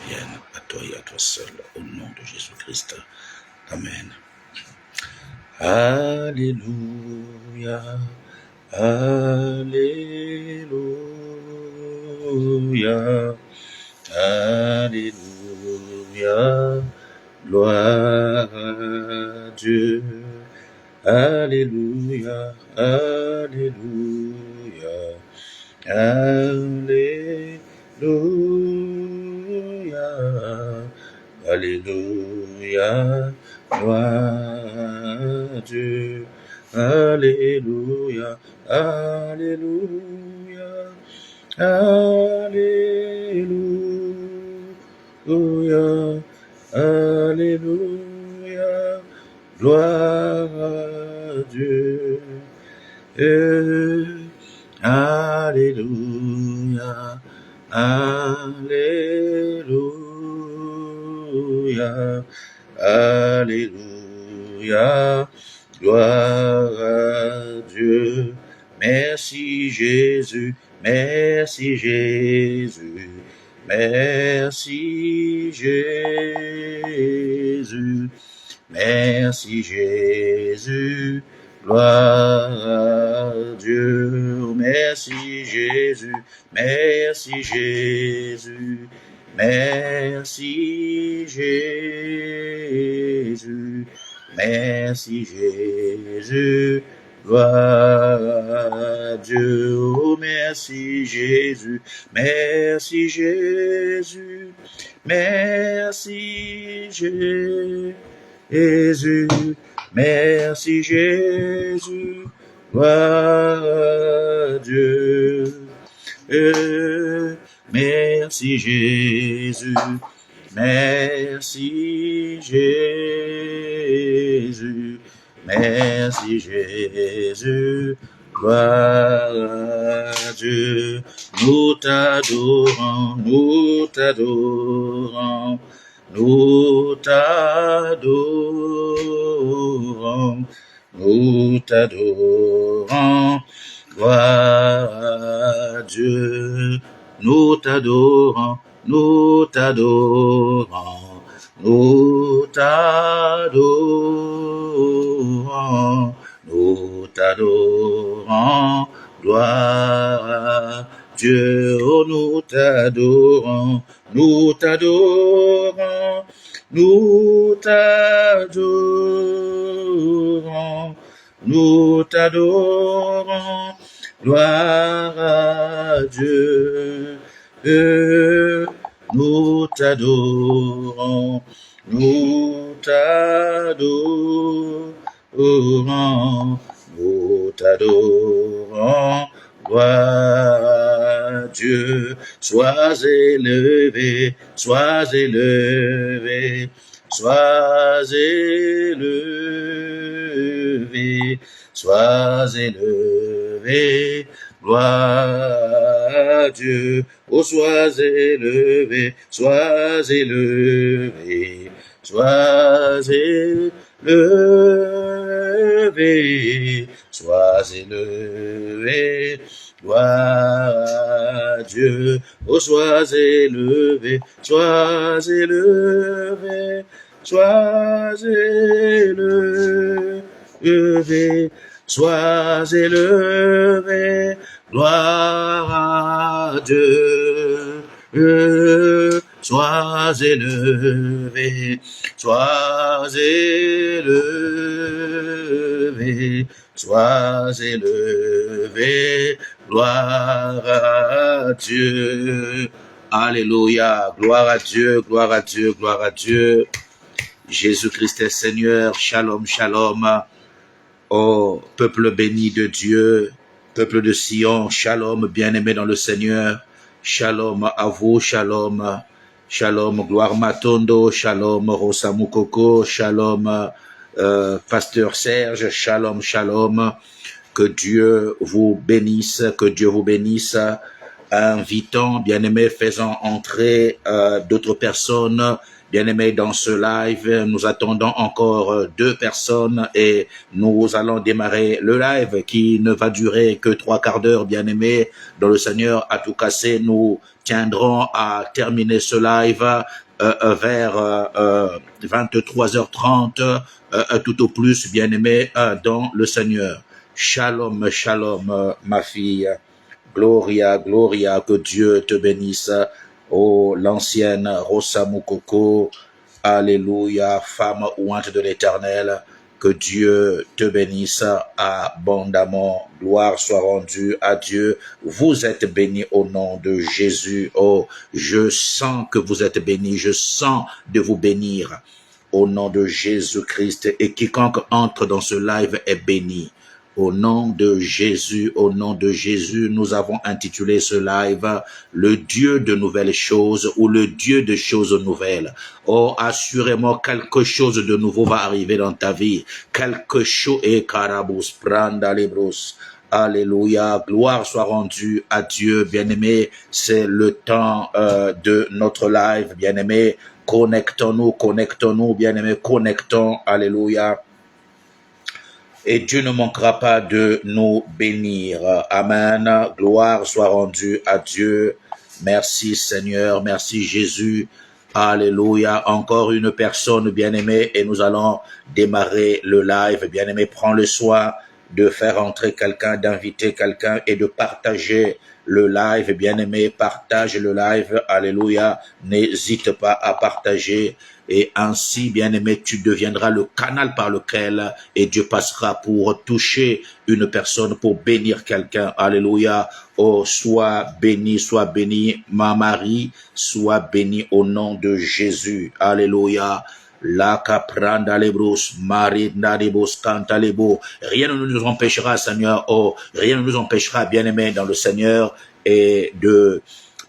revienne à toi et à toi seul, au nom de Jésus-Christ. Amen. Alléluia, Alléluia, Alléluia, gloire à Dieu. Alléluia, Alléluia, Alléluia, Alléluia, gloire à Dieu. Alléluia, Alléluia, Alléluia, Alléluia, gloire à Dieu. Alléluia, Alléluia, Alléluia, gloire à Dieu. Merci Jésus, merci Jésus, merci Jésus, merci Jésus, gloire à Dieu. Merci Jésus, merci Jésus, merci Jésus, merci Jésus, gloire à Dieu. Oh, merci Jésus, merci Jésus, merci Jésus, merci Jésus, gloire à Dieu. Merci Jésus, merci Jésus, merci Jésus, gloire à Dieu. Nous t'adorons, nous t'adorons, nous t'adorons, nous t'adorons, gloire à Dieu. Nous t'adorons, nous t'adorons, nous t'adorons, nous t'adorons, gloire à Dieu. Oh, nous t'adorons, nous t'adorons, nous t'adorons, nous t'adorons, gloire à Dieu. Nous t'adorons, nous t'adorons, nous t'adorons, gloire à Dieu. Sois élevé, sois élevé, sois élevé, sois élevé, gloire à Dieu. Oh, sois élevé, sois élevé, sois élevé, sois élevé, gloire à Dieu. Oh, sois élevé, sois élevé, sois élevé, sois élevé, gloire à Dieu. Sois élevé, sois élevé, sois élevé, gloire à Dieu. Alléluia, gloire à Dieu, gloire à Dieu, gloire à Dieu. Jésus-Christ est Seigneur, shalom, shalom. Oh, peuple béni de Dieu, peuple de Sion, shalom, bien-aimé dans le Seigneur. Shalom à vous, shalom, shalom, gloire Matondo, shalom, Rosamukoko, shalom, Pasteur Serge, shalom, shalom. Que Dieu vous bénisse, que Dieu vous bénisse. Invitant, bien-aimé, faisant entrer d'autres personnes Bien-aimés, dans ce live, nous attendons encore 2 personnes et nous allons démarrer le live qui ne va durer que 3 quarts d'heure, bien-aimés. Dans le Seigneur à tout casser, nous tiendrons à terminer ce live vers 23h30, tout au plus, bien-aimés, dans le Seigneur. Shalom, shalom, ma fille. Gloria, gloria, que Dieu te bénisse. Oh, l'ancienne Rosa Mukoko, alléluia, femme ouante de l'Éternel, que Dieu te bénisse abondamment. Gloire soit rendue à Dieu. Vous êtes bénis au nom de Jésus. Oh, je sens que vous êtes bénis. Je sens de vous bénir au nom de Jésus-Christ. Et quiconque entre dans ce live est béni. Au nom de Jésus, nous avons intitulé ce live « Le Dieu de nouvelles choses » ou « Le Dieu de choses nouvelles ». Oh, assurément, quelque chose de nouveau va arriver dans ta vie. Quelque chose, et carabus, pranda libros. Alléluia, gloire soit rendue à Dieu, bien-aimé. C'est le temps de notre live, bien-aimé. Connectons-nous, bien-aimé, connectons, alléluia. Et Dieu ne manquera pas de nous bénir. Amen. Gloire soit rendue à Dieu. Merci Seigneur, merci Jésus. Alléluia. Encore une personne bien-aimée et nous allons démarrer le live. Bien-aimé, prends le soin de faire entrer quelqu'un, d'inviter quelqu'un et de partager le live. Bien-aimé, partage le live. Alléluia. N'hésite pas à partager. Et ainsi, bien-aimé, tu deviendras le canal par lequel et Dieu passera pour toucher une personne, pour bénir quelqu'un. Alléluia. Oh, sois béni, ma Marie, sois béni au nom de Jésus. Alléluia. La capranda lebros, marinda lebos, canta lebo. Rien ne nous empêchera, Seigneur. Oh, rien ne nous empêchera, bien-aimé, dans le Seigneur et de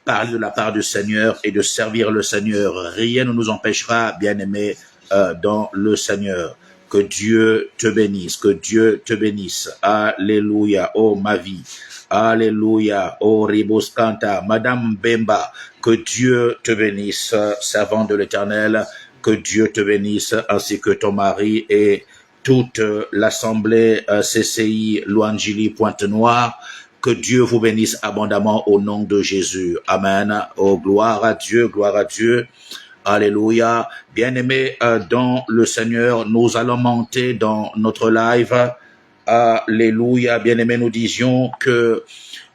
parler de la part du Seigneur et de servir le Seigneur. Rien ne nous empêchera, bien-aimés, dans le Seigneur. Que Dieu te bénisse, que Dieu te bénisse. Alléluia, oh ma vie. Alléluia, oh Ribos Kanta, Madame Bemba, que Dieu te bénisse, servant de l'Éternel, que Dieu te bénisse, ainsi que ton mari et toute l'assemblée CCI Louangili Pointe-Noire. Que Dieu vous bénisse abondamment au nom de Jésus. Amen. Oh, gloire à Dieu, gloire à Dieu. Alléluia. Bien-aimés dans le Seigneur, nous allons monter dans notre live. Alléluia. Bien-aimés, nous disions que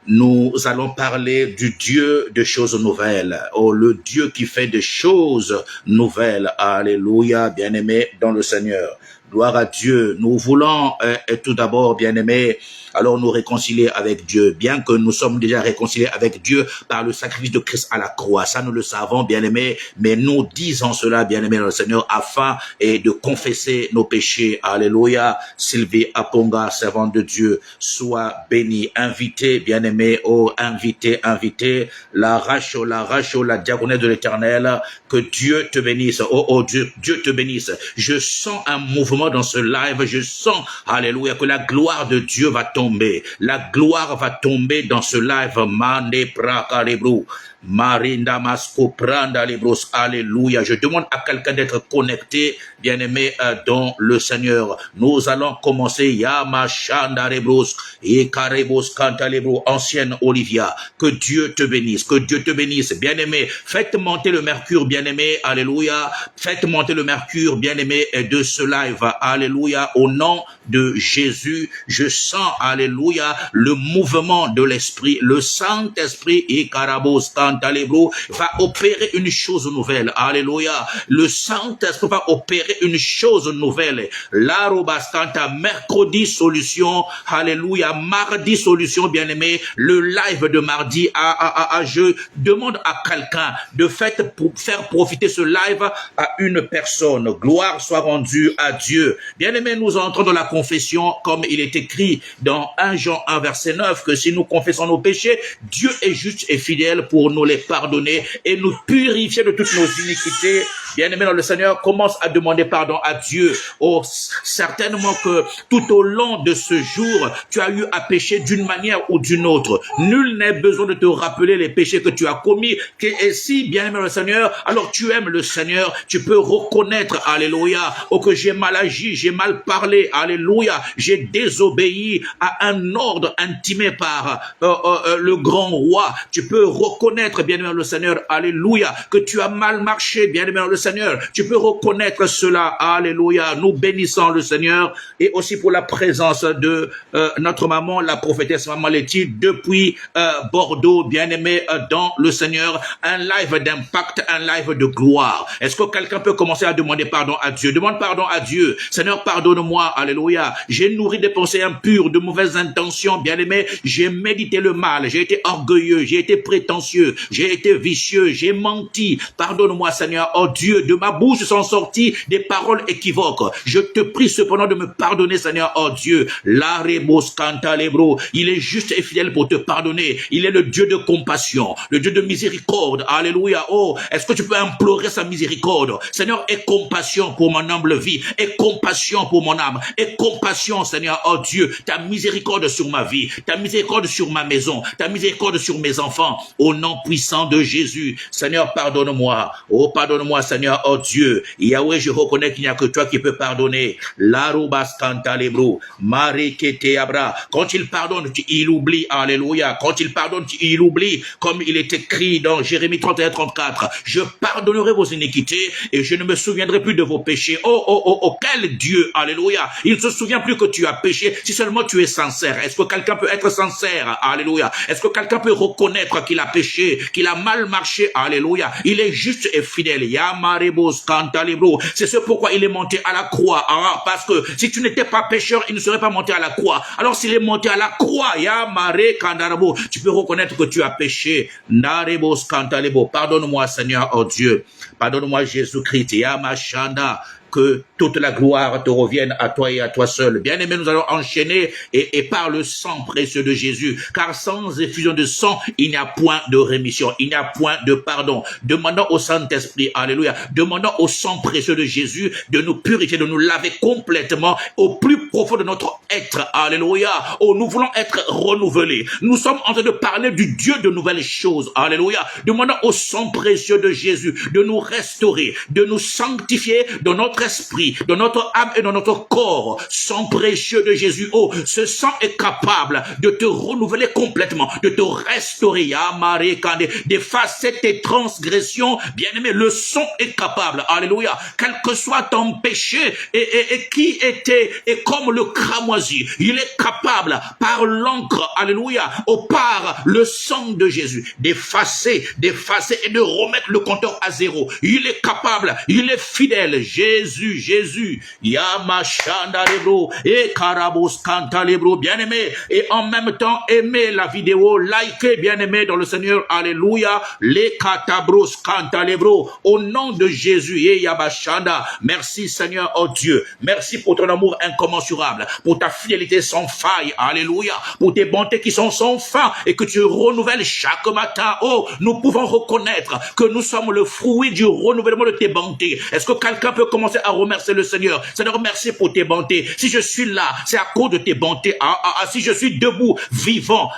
nous allons parler du Dieu de choses nouvelles. Oh, le Dieu qui fait des choses nouvelles. Alléluia. Bien-aimés dans le Seigneur. Gloire à Dieu. Nous voulons tout d'abord, bien-aimés, alors nous réconcilier avec Dieu, bien que nous sommes déjà réconciliés avec Dieu par le sacrifice de Christ à la croix. Ça, nous le savons, bien-aimés, mais nous disons cela, bien-aimés dans le Seigneur, afin de confesser nos péchés. Alléluia. Sylvie Aponga, servante de Dieu, sois bénie. Invité, bien-aimé, oh, invité, la diaconesse de l'Éternel, que Dieu te bénisse. Oh, Dieu te bénisse. Je sens un mouvement dans ce live, je sens, alléluia, que la gloire de Dieu va tomber. La gloire va tomber dans ce live. Mande praka lebru. Marinda masko pranda lebros. Alléluia. Je demande à quelqu'un d'être connecté, bien-aimé, dans le Seigneur. Nous allons commencer. Yamashanda lebros. Ekarebos kanta lebro. Ancienne Olivia. Que Dieu te bénisse. Que Dieu te bénisse. Bien-aimé, faites monter le mercure, bien-aimé. Alléluia. Faites monter le mercure, bien-aimé, de ce live. Alléluia. Au nom de Jésus, je sens, alléluia, le mouvement de l'Esprit. Le Saint-Esprit, Ikarabos Kantalebro, va opérer une chose nouvelle. Alléluia. Le Saint-Esprit va opérer une chose nouvelle. Larobastanta, mercredi solution. Alléluia. Mardi solution, bien-aimé. Le live de mardi, je demande à quelqu'un de faire profiter ce live à une personne. Gloire soit rendue à Dieu. Bien-aimé, nous entrons dans la confession, comme il est écrit dans 1 Jean 1 verset 9, que si nous confessons nos péchés, Dieu est juste et fidèle pour nous les pardonner et nous purifier de toutes nos iniquités. bien-aimé dans le Seigneur, commence à demander pardon à Dieu. Oh, certainement que tout au long de ce jour, tu as eu à pécher d'une manière ou d'une autre. Nul n'est besoin de te rappeler les péchés que tu as commis. Et si, bien-aimé dans le Seigneur, alors tu aimes le Seigneur, tu peux reconnaître, alléluia, oh, que j'ai mal agi, j'ai mal parlé, alléluia, j'ai désobéi à un ordre intimé par le grand roi. Tu peux reconnaître, bien-aimé dans le Seigneur, alléluia, que tu as mal marché, bien-aimé dans le Seigneur. Tu peux reconnaître cela, alléluia. Nous bénissons le Seigneur et aussi pour la présence de notre maman, la prophétesse Maman Letty, depuis Bordeaux, bien-aimé dans le Seigneur. Un live d'impact, un live de gloire. Est-ce que quelqu'un peut commencer à demander pardon à Dieu? Demande pardon à Dieu. Seigneur, pardonne-moi, alléluia. J'ai nourri des pensées impures, de mauvaises intentions, bien-aimé. J'ai médité le mal, j'ai été orgueilleux, j'ai été prétentieux, j'ai été vicieux, j'ai menti. Pardonne-moi, Seigneur. Oh Dieu, de ma bouche sont sorties des paroles équivoques. Je te prie cependant de me pardonner, Seigneur. Oh Dieu, il est juste et fidèle pour te pardonner. Il est le Dieu de compassion, le Dieu de miséricorde. Alléluia. Oh, est-ce que tu peux implorer sa miséricorde? Seigneur, aie compassion pour mon humble vie, aie compassion pour mon âme, aie compassion, Seigneur. Oh Dieu, ta miséricorde sur ma vie, ta miséricorde sur ma maison, ta miséricorde sur mes enfants. Au nom puissant de Jésus, Seigneur, pardonne-moi. Oh, pardonne-moi, Seigneur. Oh Dieu, Yahweh, je reconnais qu'il n'y a que toi qui peux pardonner. Quand il pardonne, il oublie. Alléluia. Quand il pardonne, il oublie. Comme il est écrit dans Jérémie 31-34. Je pardonnerai vos iniquités et je ne me souviendrai plus de vos péchés. Oh, quel Dieu. Alléluia. Il ne se souvient plus que tu as péché si seulement tu es sincère. Est-ce que quelqu'un peut être sincère? Alléluia. Est-ce que quelqu'un peut reconnaître qu'il a péché, qu'il a mal marché? Alléluia. Il est juste et fidèle. C'est ce pourquoi il est monté à la croix. Parce que si tu n'étais pas pécheur, il ne serait pas monté à la croix. Alors s'il est monté à la croix, tu peux reconnaître que tu as péché. Pardonne-moi, Seigneur, oh Dieu. Pardonne-moi, Jésus-Christ. Que toute la gloire te revienne à toi et à toi seul. Bien-aimé, nous allons enchaîner et par le sang précieux de Jésus. Car sans effusion de sang, il n'y a point de rémission, il n'y a point de pardon. Demandons au Saint-Esprit, alléluia, demandons au sang précieux de Jésus de nous purifier, de nous laver complètement au plus profond de notre être. Alléluia. Oh, nous voulons être renouvelés. Nous sommes en train de parler du Dieu de nouvelles choses. Alléluia. Demandons au sang précieux de Jésus de nous restaurer, de nous sanctifier dans notre esprit, dans notre âme et dans notre corps. Sang précieux de Jésus. Oh, ce sang est capable de te renouveler complètement, de te restaurer, d'effacer tes transgressions. Bien-aimé, le sang est capable. Alléluia. Quel que soit ton péché et qui était et comme le cramoisi, il est capable par l'encre, alléluia, par le sang de Jésus, d'effacer et de remettre le compteur à zéro. Il est capable, il est fidèle. Jésus, Yamashanda Lebro, et Karabos Kanta Lebro, bien-aimé, et en même temps, aimez la vidéo, likez, bien-aimé, dans le Seigneur, alléluia, les Katabros Kanta Lebro, au nom de Jésus, et Yabashanda, merci Seigneur, oh Dieu, merci pour ton amour incommensurable, pour ta fidélité sans faille, alléluia, pour tes bontés qui sont sans fin, et que tu renouvelles chaque matin. Oh, nous pouvons reconnaître que nous sommes le fruit du renouvellement de tes bontés. Est-ce que quelqu'un peut commencer à remercier le Seigneur? Seigneur, merci pour tes bontés. Si je suis là, c'est à cause de tes bontés. Si je suis debout, vivant,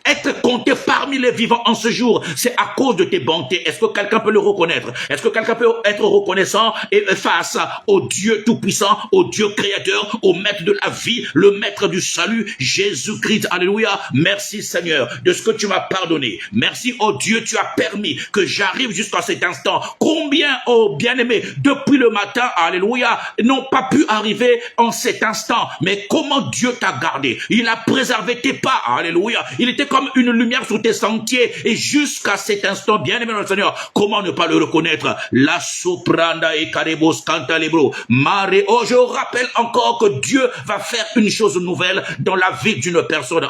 être compté parmi les vivants en ce jour, c'est à cause de tes bontés. Est-ce que quelqu'un peut le reconnaître? Est-ce que quelqu'un peut être reconnaissant et face au Dieu Tout-Puissant, au Dieu Créateur, au Maître de la vie, le Maître du salut, Jésus-Christ? Alléluia. Merci Seigneur de ce que tu m'as pardonné. Merci, oh Dieu, tu as permis que j'arrive jusqu'à cet instant. Combien, oh bien-aimé, depuis le matin, alléluia, n'ont pas pu arriver en cet instant. Mais comment Dieu t'a gardé? Il a préservé tes pas, alléluia. Il était comme une lumière sur tes sentiers, et jusqu'à cet instant, bien aimé dans le Seigneur, comment ne pas le reconnaître? La sopranda et karebos cantalebro, mare. Oh, je rappelle encore que Dieu va faire une chose nouvelle dans la vie d'une personne.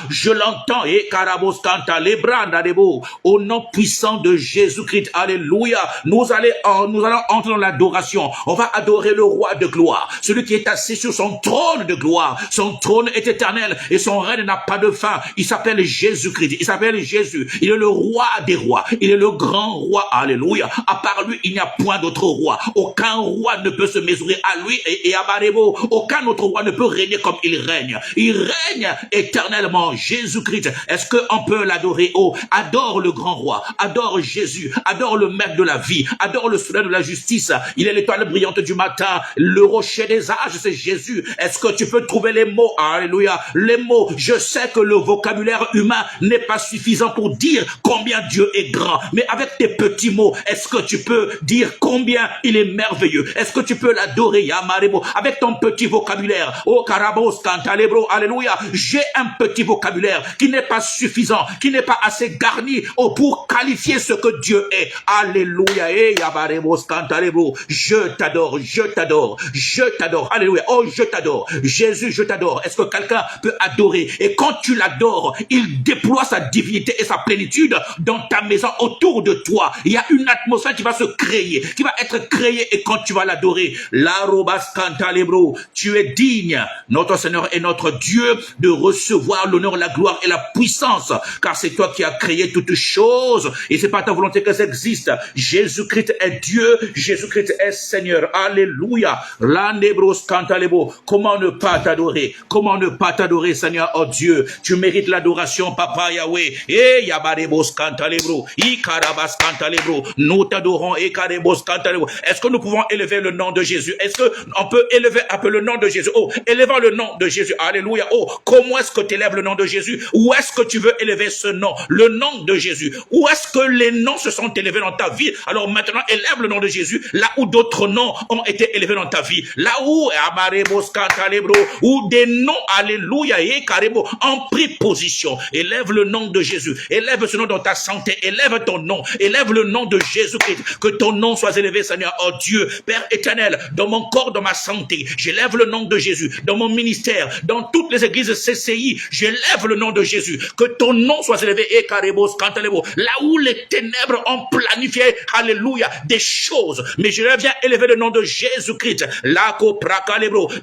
Je l'entends, et karabos cantalebra debo, au nom puissant de Jésus-Christ, alléluia. Nous allons entrer dans l'adoration. On va adorer le roi de gloire, celui qui est assis sur son trône de gloire. Son trône est éternel et son règne n'a pas de fin. Il s'appelle Jésus-Christ, il s'appelle Jésus, il est le roi des rois, il est le grand roi, alléluia. À part lui, il n'y a point d'autre roi. Aucun roi ne peut se mesurer à lui et à Barebo. Aucun autre roi ne peut régner comme il règne. Il règne éternellement, Jésus-Christ. Est-ce qu'on peut l'adorer? Oh, adore le grand roi, adore Jésus, adore le maître de la vie, adore le souverain de la justice. Il est l'étoile brillante du matin, le rocher des âges, c'est Jésus. Est-ce que tu peux trouver les mots? Alléluia. Les mots, je sais que le vocabulaire humain n'est pas suffisant pour dire combien Dieu est grand, mais avec tes petits mots, est-ce que tu peux dire combien il est merveilleux? Est-ce que tu peux l'adorer, Yamarebo, avec ton petit vocabulaire? Oh, Karabos, Cantalebro, alléluia. J'ai un petit vocabulaire qui n'est pas suffisant, qui n'est pas assez garni pour qualifier ce que Dieu est. Alléluia. Eh, Yabarebo, Cantalebro. Je t'adore, je t'adore, je t'adore. Alléluia. Oh, je t'adore. Jésus, je t'adore. Est-ce que quelqu'un peut adorer? Et quand tu l'adores, il déploie sa divinité et sa plénitude dans ta maison, autour de toi. Il y a une atmosphère qui va se créer, qui va être créée, et quand tu vas l'adorer, la robas cantalebro, tu es digne, notre Seigneur et notre Dieu, de recevoir l'honneur, la gloire et la puissance, car c'est toi qui as créé toutes choses, et c'est pas ta volonté que ça existe. Jésus-Christ est Dieu, Jésus-Christ est Seigneur. Alléluia. L'anebros cantalebro. Comment ne pas t'adorer? Comment ne pas t'adorer, Seigneur, oh Dieu? Tu mérites l'adoration, Papa Yahweh. Eh, Yabarebos cantalebro. Ikarabas cantalebro. Nous t'adorons, Ekarebos cantalebro. Est-ce que nous pouvons élever le nom de Jésus? Est-ce qu'on peut élever un peu le nom de Jésus? Oh, élevons le nom de Jésus. Alléluia. Oh, comment est-ce que tu élèves le nom de Jésus? Où est-ce que tu veux élever ce nom? Le nom de Jésus. Où est-ce que les noms se sont élevés dans ta vie? Alors maintenant, élève le nom de Jésus là où d'autres noms ont été élevés dans ta vie. Là où, Amarebos cantalebro, où des noms, alléluia, et carebo, ont pris position. Élève le nom de Jésus. Élève ce nom dans ta santé. Élève ton nom. Élève le nom de Jésus-Christ. Que ton nom soit élevé, Seigneur, oh Dieu, Père éternel, dans mon corps, dans ma santé. J'élève le nom de Jésus. Dans mon ministère, dans toutes les églises CCI, j'élève le nom de Jésus. Que ton nom soit élevé, et carebo, cantalebo, là où les ténèbres ont planifié, alléluia, des choses. Mais je viens élever le nom de Jésus-Christ.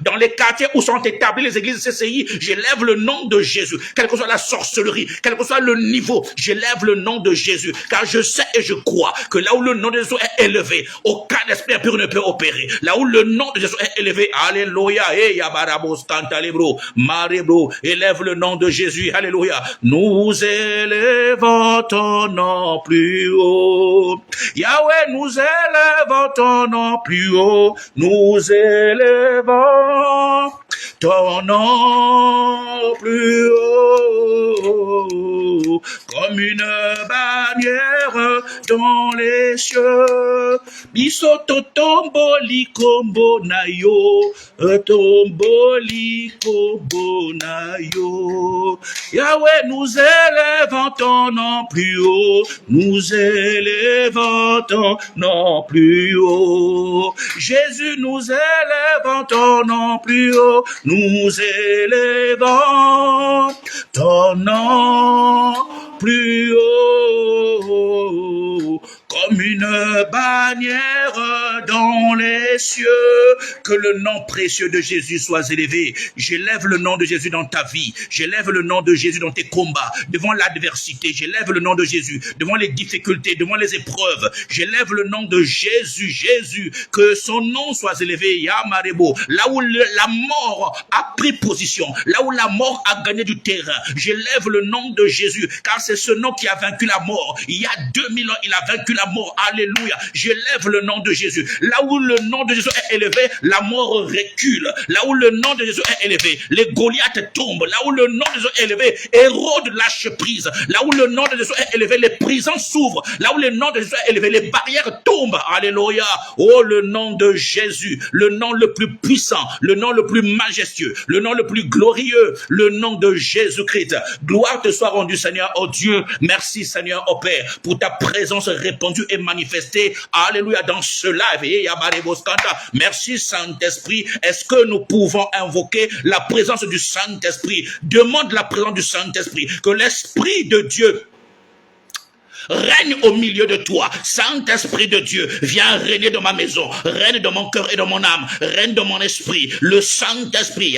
Dans les quartiers où sont établies les églises CCI, j'élève le nom de Jésus. Quelle que soit la sorcellerie, quel que soit le niveau, j'élève le nom de Jésus. Car je sais et je crois que là où le nom de Jésus est élevé, aucun esprit impur ne peut opérer. Là où le nom de Jésus est élevé, alléluia, et yabarabos cantalebro, marebro, élève le nom de Jésus, alléluia. Nous élevons ton nom plus haut. Yahweh, nous élevons ton nom plus haut. Nous élevons ton nom plus haut, comme une bannière dans les cieux. Bisoto tomboli kombo nayo, tomboli kombo nayo. Yahweh, nous élevons ton nom plus haut, nous élevons ton nom plus haut. Jésus, nous élevons ton nom plus haut, nous élevons ton nom plus haut, comme une bannière dans les cieux. Que le nom précieux de Jésus soit élevé. J'élève le nom de Jésus dans ta vie. J'élève le nom de Jésus dans tes combats, devant l'adversité. J'élève le nom de Jésus devant les difficultés, devant les épreuves. J'élève le nom de Jésus. Jésus, que son nom soit élevé. Yamarebo, là où la mort a pris position, là où la mort a gagné du terrain, j'élève le nom de Jésus, car c'est ce nom qui a vaincu la mort. Il y a 2000 ans, il a vaincu la mort. Alléluia. J'élève le nom de Jésus. Là où le nom de Jésus est élevé, la mort recule. Là où le nom de Jésus est élevé, les Goliaths tombent. Là où le nom de Jésus est élevé, Hérode lâche prise. Là où le nom de Jésus est élevé, les prisons s'ouvrent. Là où le nom de Jésus est élevé, les barrières tombent. Alléluia. Oh, le nom de Jésus, le nom le plus puissant, le nom le plus majestueux, le nom le plus glorieux, le nom de Jésus-Christ. Gloire te soit rendue, Seigneur, oh Dieu. Merci, Seigneur, oh Père, pour ta présence répandue et manifestée. Alléluia, dans ce live. Merci, Saint-Esprit. Est-ce que nous pouvons invoquer la présence du Saint-Esprit? Demande la présence du Saint-Esprit. Que l'Esprit de Dieu règne au milieu de toi. Saint-Esprit de Dieu, viens régner dans ma maison, règne dans mon cœur et dans mon âme, règne dans mon esprit. Le Saint-Esprit,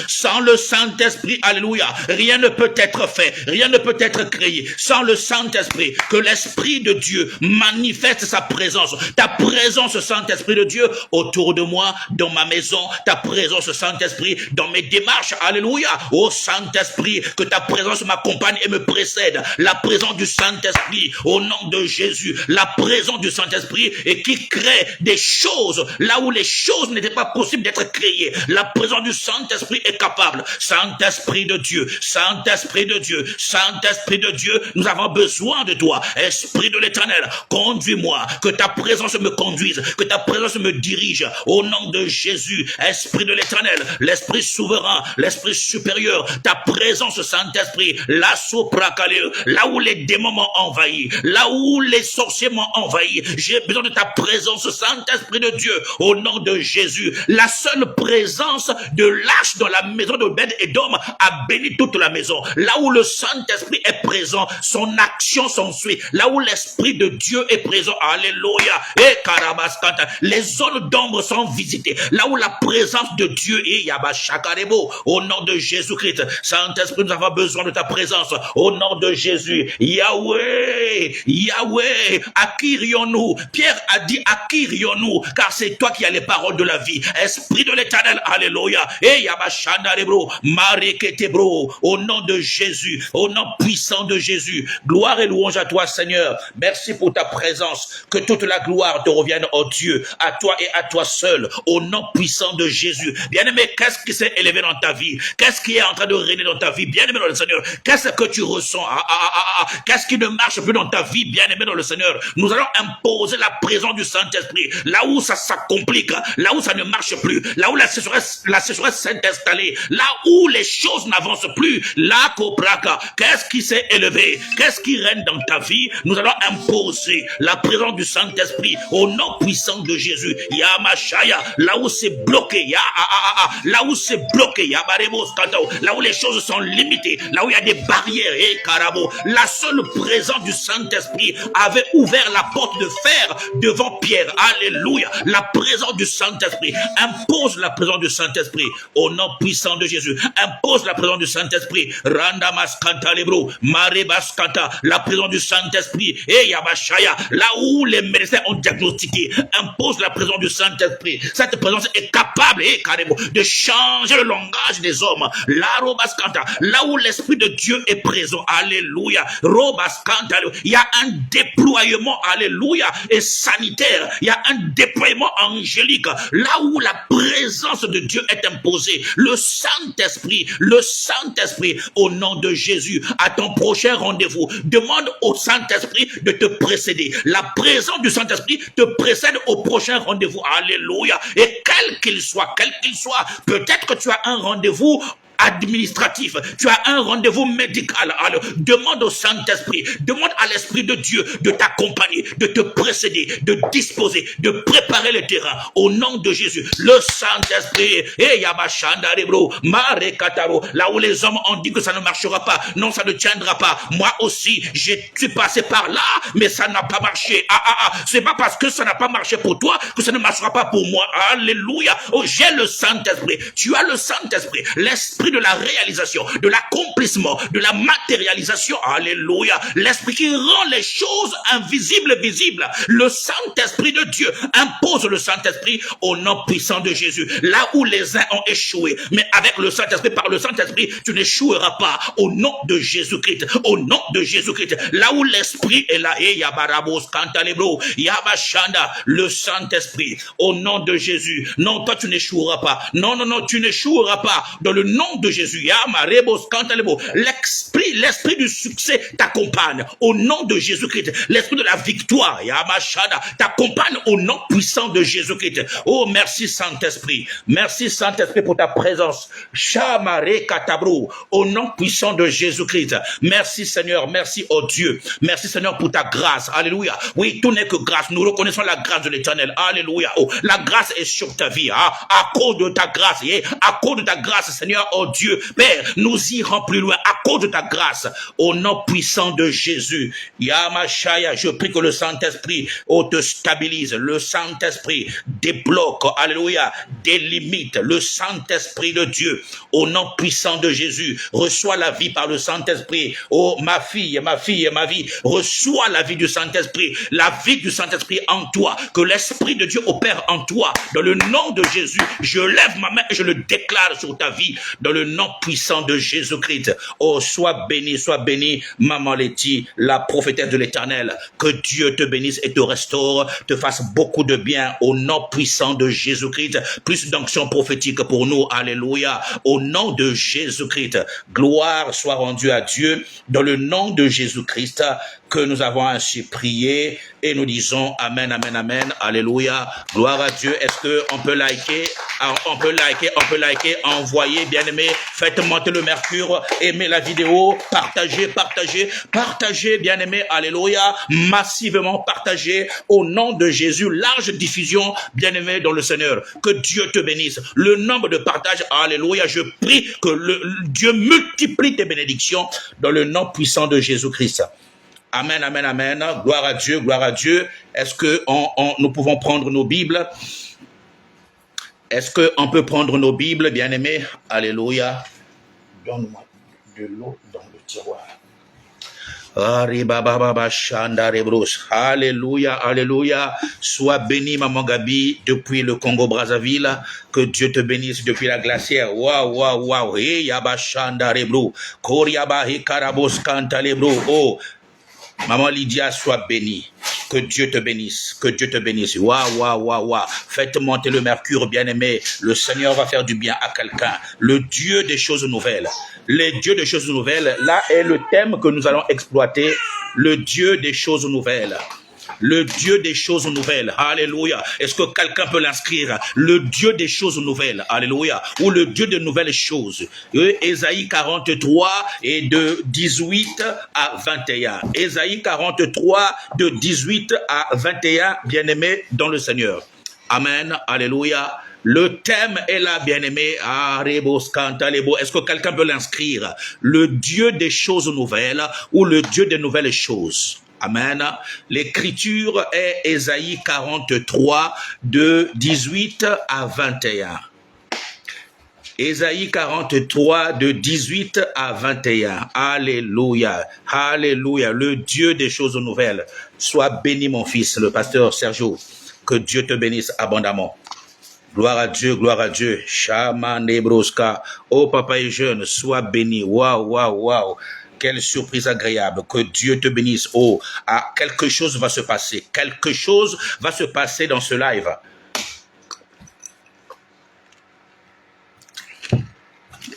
sans le Saint-Esprit, alléluia, rien ne peut être fait, rien ne peut être créé. Sans le Saint-Esprit, que l'Esprit de Dieu manifeste sa présence. Ta présence, Saint-Esprit de Dieu, autour de moi, dans ma maison, ta présence, Saint-Esprit, dans mes démarches, alléluia. Oh Saint-Esprit, que ta présence m'accompagne et me précède. La présence du Saint-Esprit, au nom de Jésus, la présence du Saint-Esprit et qui crée des choses là où les choses n'étaient pas possibles d'être créées. La présence du Saint-Esprit est capable. Saint-Esprit de Dieu, Saint-Esprit de Dieu, Saint-Esprit de Dieu, nous avons besoin de toi. Esprit de l'Éternel, conduis-moi, que ta présence me conduise, que ta présence me dirige, au nom de Jésus. Esprit de l'Éternel, l'Esprit souverain, l'Esprit supérieur, ta présence, Saint-Esprit, la sopracalé, là où les démons m'ont envahi, là où les sorciers m'ont envahi, j'ai besoin de ta présence, Saint-Esprit de Dieu, au nom de Jésus. La seule présence de l'âge dans la maison de Ben et d'homme a béni toute la maison. Là où le Saint-Esprit est présent, son action s'ensuit. Là où l'Esprit de Dieu est présent, alléluia, et Karabaskanta, les zones d'ombre sont visitées. Là où la présence de Dieu est, Yabashakarebo, au nom de Jésus-Christ. Saint-Esprit, nous avons besoin de ta présence, au nom de Jésus. Yahweh, Yahweh, à qui irions-nous? Pierre a dit, à qui irions-nous? Car c'est toi qui as les paroles de la vie. Esprit de l'Éternel, alléluia, et Yabashandarebro, Mareketebro, au nom de Jésus, au nom puissant de Jésus. Gloire et louange à toi, Seigneur. Merci pour ta présence. Que toute la gloire te revienne, oh Dieu, à toi et à toi seul, au nom puissant de Jésus. Bien-aimé, qu'est-ce qui s'est élevé dans ta vie? Qu'est-ce qui est en train de régner dans ta vie? Bien-aimé dans le Seigneur, qu'est-ce que tu ressens? Qu'est-ce qui ne marche plus dans ta vie? Bien-aimé dans le Seigneur, nous allons imposer la présence du Saint-Esprit. Là où ça complique, là où ça ne marche plus, là où la sécheresse s'est installée, là où les choses n'avancent plus, là, Kopraka, qu'est-ce qui s'est élevé? Qu'est-ce qui règne dans ta vie? Nous allons imposer la présence du Saint-Esprit au nom puissant de Jésus. Yamashaya, là où c'est bloqué, là où c'est bloqué, là où les choses sont limitées, là où il y a des barrières, Karabo, la seule présence du Saint-Esprit avait ouvert la porte de fer devant Pierre. Alléluia. La présence du Saint-Esprit. Impose la présence du Saint-Esprit au nom puissant de Jésus. Impose la présence du Saint-Esprit. Randamaskanta lebro, Marebaskanta, la présence du Saint-Esprit. Et Yabashaya, là où les médecins ont diagnostiqué, impose la présence du Saint-Esprit. Cette présence est capable, de changer le langage des hommes. La Robaskanta, là où l'Esprit de Dieu est présent. Alléluia. Robaskanta, il y a un déploiement, alléluia, et sanitaire. Il y a un déploiement angélique. Là où la présence de Dieu est imposée. Le Saint-Esprit, au nom de Jésus, à ton prochain rendez-vous, demande au Saint-Esprit de te précéder. La présence du Saint-Esprit te précède au prochain rendez-vous. Alléluia. Et quel qu'il soit, peut-être que tu as un rendez-vous administratif, tu as un rendez-vous médical. Alors, demande au Saint-Esprit, demande à l'Esprit de Dieu de t'accompagner, de te précéder, de disposer, de préparer le terrain au nom de Jésus. Le Saint-Esprit, là où les hommes ont dit que ça ne marchera pas, non, ça ne tiendra pas. Moi aussi, je suis passé par là, mais ça n'a pas marché. C'est pas parce que ça n'a pas marché pour toi que ça ne marchera pas pour moi. Alléluia. Oh, j'ai le Saint-Esprit. Tu as le Saint-Esprit, l'Esprit de la réalisation, de l'accomplissement, de la matérialisation. Alléluia. L'Esprit qui rend les choses invisibles visibles. Le Saint-Esprit de Dieu impose le Saint-Esprit au nom puissant de Jésus. Là où les uns ont échoué, mais avec le Saint-Esprit, par le Saint-Esprit, tu n'échoueras pas. Au nom de Jésus-Christ. Au nom de Jésus-Christ. Là où l'Esprit est là, le Saint-Esprit, au nom de Jésus. Non, toi tu n'échoueras pas. Non, tu n'échoueras pas. Dans le nom de Jésus, l'esprit du succès t'accompagne au nom de Jésus-Christ. L'esprit de la victoire t'accompagne au nom puissant de Jésus-Christ. Oh, merci Saint-Esprit. Merci Saint-Esprit pour ta présence. Au nom puissant de Jésus-Christ. Merci Seigneur, merci oh Dieu. Merci Seigneur pour ta grâce. Alléluia. Oui, tout n'est que grâce. Nous reconnaissons la grâce de l'Éternel. Alléluia. Oh, la grâce est sur ta vie. À cause de ta grâce. À cause de ta grâce, Seigneur, oh Dieu. Père, nous irons plus loin à cause de ta grâce. Au nom puissant de Jésus. Yamashaya, je prie que le Saint-Esprit te stabilise. Le Saint-Esprit débloque, alléluia, des limites. Le Saint-Esprit de Dieu, au nom puissant de Jésus, reçois la vie par le Saint-Esprit. Oh, ma fille, ma vie, reçois la vie du Saint-Esprit. La vie du Saint-Esprit en toi. Que l'Esprit de Dieu opère en toi. Dans le nom de Jésus, je lève ma main et je le déclare sur ta vie. Dans le nom puissant de Jésus-Christ. Oh, sois bénie, Maman Letty, la prophétesse de l'Éternel. Que Dieu te bénisse et te restaure, te fasse beaucoup de bien au nom puissant de Jésus-Christ. Plus d'onction prophétique pour nous. Alléluia. Au nom de Jésus-Christ. Gloire soit rendue à Dieu. Dans le nom de Jésus-Christ que nous avons ainsi prié et nous disons amen, amen, amen. Alléluia. Gloire à Dieu. Est-ce que on peut liker? On peut liker, envoyer, bien-aimé. Faites monter le mercure, aimez la vidéo, partagez, bien-aimé. Alléluia. Massivement partagez au nom de Jésus. Large diffusion, bien-aimé dans le Seigneur. Que Dieu te bénisse. Le nombre de partages, alléluia. Je prie que Dieu multiplie tes bénédictions dans le nom puissant de Jésus-Christ. Amen, amen, amen. Gloire à Dieu, gloire à Dieu. Est-ce que nous pouvons prendre nos Bibles? Est-ce qu'on peut prendre nos Bibles, bien-aimés? Alléluia. Donne-moi de l'eau dans le tiroir. Alléluia, alléluia. Sois béni, Maman Gabi, depuis le Congo-Brazzaville. Que Dieu te bénisse depuis la glacière. Waouh. Hey, Yabashanda Rebro. Koriaba Hikarabos Kanta Lebro. Oh. Maman Lydia, sois bénie. Que Dieu te bénisse. Que Dieu te bénisse. Waouh. Faites monter le mercure, bien-aimé. Le Seigneur va faire du bien à quelqu'un. Le Dieu des choses nouvelles. Les dieux des choses nouvelles. Là est le thème que nous allons exploiter. Le Dieu des choses nouvelles. Le Dieu des choses nouvelles. Alléluia. Est-ce que quelqu'un peut l'inscrire? Le Dieu des choses nouvelles. Alléluia. Ou le Dieu de nouvelles choses. Ésaïe 43 et de 18 à 21. Ésaïe 43 de 18 à 21. Bien-aimés dans le Seigneur. Amen. Alléluia. Le thème est là, bien-aimé. Est-ce que quelqu'un peut l'inscrire? Le Dieu des choses nouvelles ou le Dieu des nouvelles choses. Amen. L'écriture est Ésaïe 43 de 18 à 21. Ésaïe 43 de 18 à 21. Alléluia. Alléluia. Le Dieu des choses nouvelles. Sois béni, mon fils, le pasteur Sergio. Que Dieu te bénisse abondamment. Gloire à Dieu, gloire à Dieu. Shaman Nebroska. Oh, papa est jeune, sois béni. Waouh. Quelle surprise agréable. Que Dieu te bénisse. Oh, quelque chose va se passer. Quelque chose va se passer dans ce live.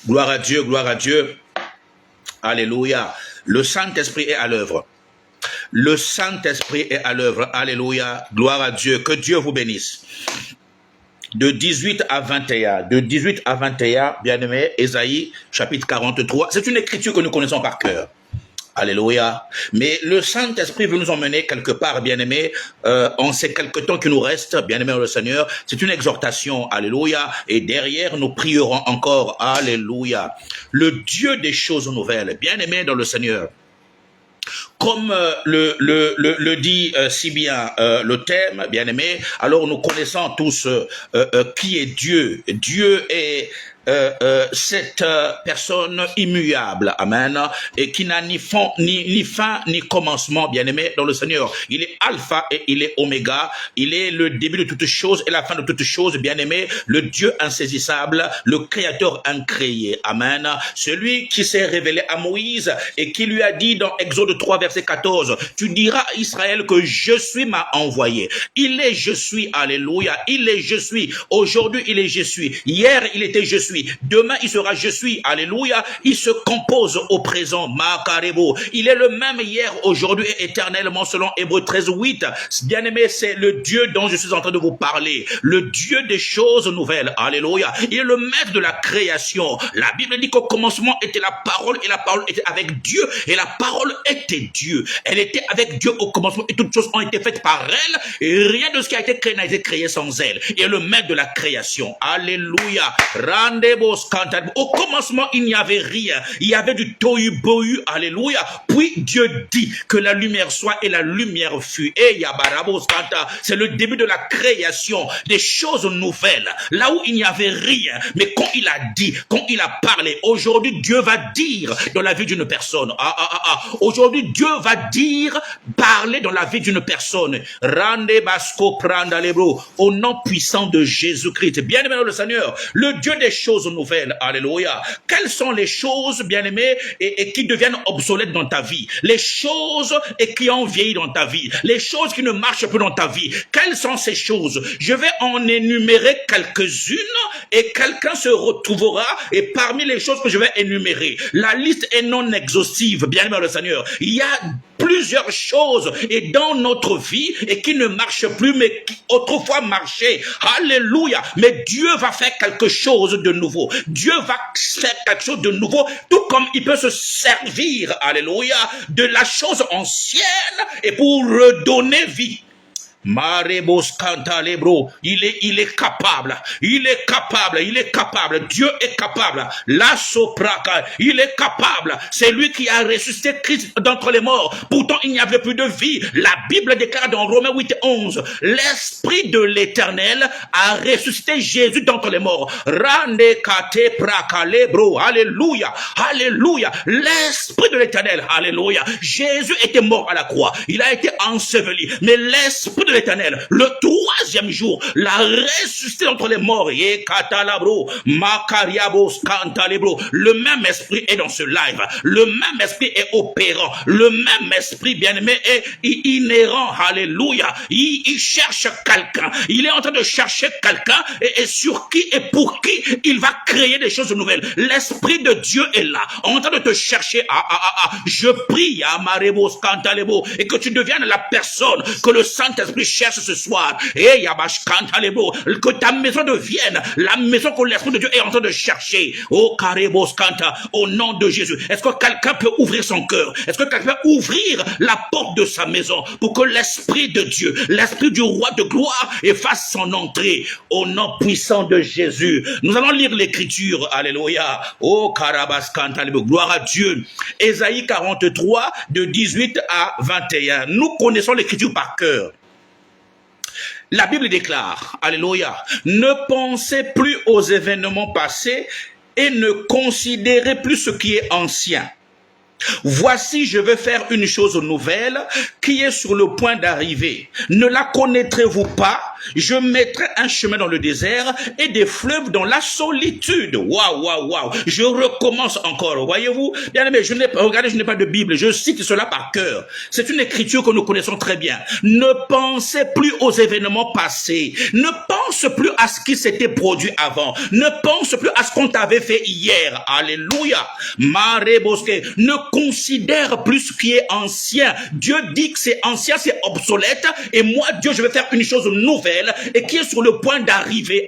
Gloire à Dieu, gloire à Dieu. Alléluia. Le Saint-Esprit est à l'œuvre. Le Saint-Esprit est à l'œuvre. Alléluia. Gloire à Dieu. Que Dieu vous bénisse. De 18 à 21. De 18 à 21, bien-aimé, Ésaïe, chapitre 43. C'est une écriture que nous connaissons par cœur. Alléluia. Mais le Saint-Esprit veut nous emmener quelque part, bien-aimé, en ces quelques temps qui nous restent, bien-aimé dans le Seigneur. C'est une exhortation. Alléluia. Et derrière, nous prierons encore. Alléluia. Le Dieu des choses nouvelles, bien-aimé dans le Seigneur. Comme le dit si bien le thème, bien-aimé, alors nous connaissons tous qui est Dieu. Dieu est cette personne immuable, amen, et qui n'a ni fin ni commencement, bien-aimé dans le Seigneur. Il est alpha et il est oméga, il est le début de toutes choses et la fin de toutes choses, bien-aimé, le Dieu insaisissable, le créateur incréé, amen. Celui qui s'est révélé à Moïse et qui lui a dit dans Exode 3 verset 14, tu diras à Israël que je suis m'a envoyé. Il est je suis, alléluia, il est je suis. Aujourd'hui il est je suis. Hier il était je suis. Demain, il sera je suis. Alléluia. Il se compose au présent. Makarebo. Il est le même hier, aujourd'hui et éternellement selon Hébreux 13, 8. Bien-aimé, c'est le Dieu dont je suis en train de vous parler. Le Dieu des choses nouvelles. Alléluia. Il est le maître de la création. La Bible dit qu'au commencement était la parole et la parole était avec Dieu et la parole était Dieu. Elle était avec Dieu au commencement et toutes choses ont été faites par elle et rien de ce qui a été créé n'a été créé sans elle. Il est le maître de la création. Alléluia. Au commencement, il n'y avait rien. Il y avait du tohu-bohu. Alléluia. Puis Dieu dit que la lumière soit et la lumière fut. Et c'est le début de la création des choses nouvelles. Là où il n'y avait rien. Mais quand il a dit, quand il a parlé, aujourd'hui Dieu va dire dans la vie d'une personne. Aujourd'hui Dieu va dire, parler dans la vie d'une personne. Rande basco pranda lebro. Au nom puissant de Jésus-Christ. Bien-aimé dans le Seigneur, le Dieu des choses nouvelles. Alléluia. Quelles sont les choses, bien-aimé, et qui deviennent obsolètes dans ta vie? Les choses et qui ont vieilli dans ta vie. Les choses qui ne marchent plus dans ta vie. Quelles sont ces choses? Je vais en énumérer quelques-unes et quelqu'un se retrouvera et parmi les choses que je vais énumérer, la liste est non exhaustive, bien-aimé dans le Seigneur. Il y a plusieurs choses et dans notre vie et qui ne marchent plus mais qui autrefois marchaient. Alléluia. Mais Dieu va faire quelque chose de nouveau. Dieu va faire quelque chose de nouveau, tout comme il peut se servir, alléluia, de la chose ancienne et pour redonner vie. Marebos canta lebro, il est capable, il est capable, Dieu est capable, la sopraka, il est capable, c'est lui qui a ressuscité Christ d'entre les morts, pourtant il n'y avait plus de vie. La Bible déclare dans Romains 8:11, l'Esprit de l'Éternel a ressuscité Jésus d'entre les morts. Rande kate praka lebro, alléluia, alléluia, l'Esprit de l'Éternel, alléluia. Jésus était mort à la croix, il a été enseveli, mais l'Esprit de l'Éternel, le troisième jour, l'a ressuscité entre les morts. Et katalabro, makariabos kantalebro. Le même esprit est dans ce live. Le même esprit est opérant. Le même esprit, bien-aimé, est inhérent. Alléluia. Il cherche quelqu'un. Il est en train de chercher quelqu'un et sur qui et pour qui il va créer des choses nouvelles. L'esprit de Dieu est là, en train de te chercher. Je prie à Marebos kantalebro et que tu deviennes la personne que le Saint-Esprit cherche ce soir. Et Yabash Kantalebo, que ta maison devienne la maison que l'Esprit de Dieu est en train de chercher. Oh Karebos Kanta, au nom de Jésus. Est-ce que quelqu'un peut ouvrir son cœur? Est-ce que quelqu'un peut ouvrir la porte de sa maison pour que l'Esprit de Dieu, l'Esprit du roi de gloire, fasse son entrée au nom puissant de Jésus? Nous allons lire l'Écriture. Alléluia. Oh Karabas Kantalebo, gloire à Dieu. Ésaïe 43 de 18 à 21. Nous connaissons l'Écriture par cœur. La Bible déclare, alléluia, ne pensez plus aux événements passés et ne considérez plus ce qui est ancien. Voici, je vais faire une chose nouvelle qui est sur le point d'arriver. Ne la connaîtrez-vous pas? Je mettrai un chemin dans le désert et des fleuves dans la solitude. Waouh, waouh, waouh. Je recommence encore. Voyez-vous, bien aimé, regardez, je n'ai pas de Bible. Je cite cela par cœur. C'est une écriture que nous connaissons très bien. Ne pensez plus aux événements passés. Ne pense plus à ce qui s'était produit avant. Ne pense plus à ce qu'on t'avait fait hier. Alléluia. Mare Bosque. Ne considère plus ce qui est ancien. Dieu dit que c'est ancien, c'est obsolète. Et moi, Dieu, je vais faire une chose nouvelle et qui est sur le point d'arriver.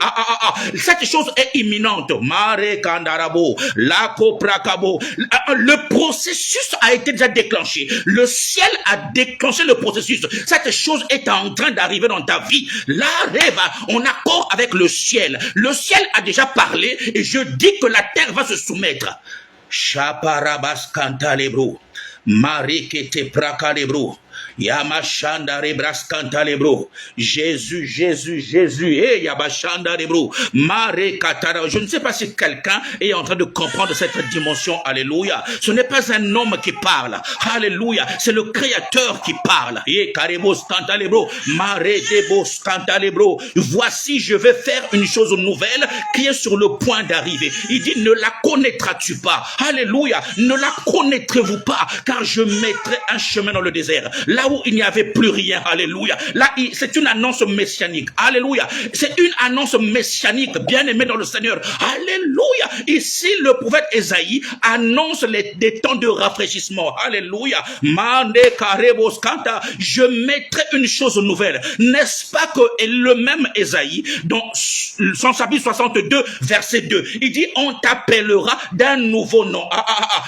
Cette chose est imminente. Mare Kandarabo, Lako Prakabo. Le processus a été déjà déclenché. Le ciel a déclenché le processus. Cette chose est en train d'arriver dans ta vie. Là, en accord avec le ciel. Le ciel a déjà parlé et je dis que la terre va se soumettre. Chaparabas Kantalebro, Marikete Prakalebro, Yamashanda Rebras Kantalebro, Jésus, et Yabashanda Rebro, Mare Katara. Je ne sais pas si quelqu'un est en train de comprendre cette dimension. Alléluia. Ce n'est pas un homme qui parle. Alléluia. C'est le Créateur qui parle. Et Karebos Kantalebro, Mare Debos Kantalebro. Voici, je vais faire une chose nouvelle qui est sur le point d'arriver. Il dit, ne la connaîtras-tu pas? Alléluia. Ne la connaîtrez-vous pas? Car je mettrai un chemin dans le désert. Là où il n'y avait plus rien, alléluia. Là, c'est une annonce messianique, alléluia. C'est une annonce messianique, bien aimé dans le Seigneur, alléluia. Ici, le prophète Ésaïe annonce des temps de rafraîchissement, alléluia. Mande karebos kanta, je mettrai une chose nouvelle. N'est-ce pas que le même Ésaïe, dans son chapitre 62, verset 2, il dit, on t'appellera d'un nouveau nom.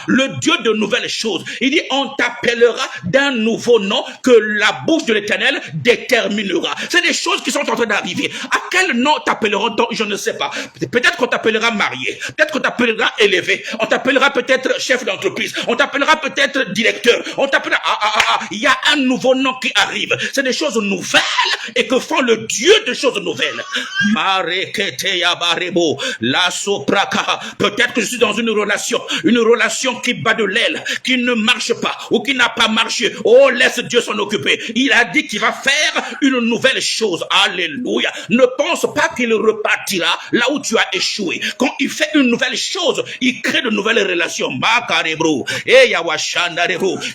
Le Dieu de nouvelles choses. Il dit, on t'appellera d'un nouveau nom. nom que la bouche de l'Éternel déterminera. C'est des choses qui sont en train d'arriver. À quel nom t'appelleront-on? Je ne sais pas. Peut-être qu'on t'appellera marié, peut-être qu'on t'appellera élevé, on t'appellera peut-être chef d'entreprise, on t'appellera peut-être directeur, on t'appellera... Il y a un nouveau nom qui arrive. C'est des choses nouvelles et que font le Dieu de choses nouvelles. Peut-être que je suis dans une relation qui bat de l'aile, qui ne marche pas ou qui n'a pas marché. Oh, laisse Dieu s'en occuper. Il a dit qu'il va faire une nouvelle chose. Alléluia. Ne pense pas qu'il repartira là où tu as échoué. Quand il fait une nouvelle chose, il crée de nouvelles relations.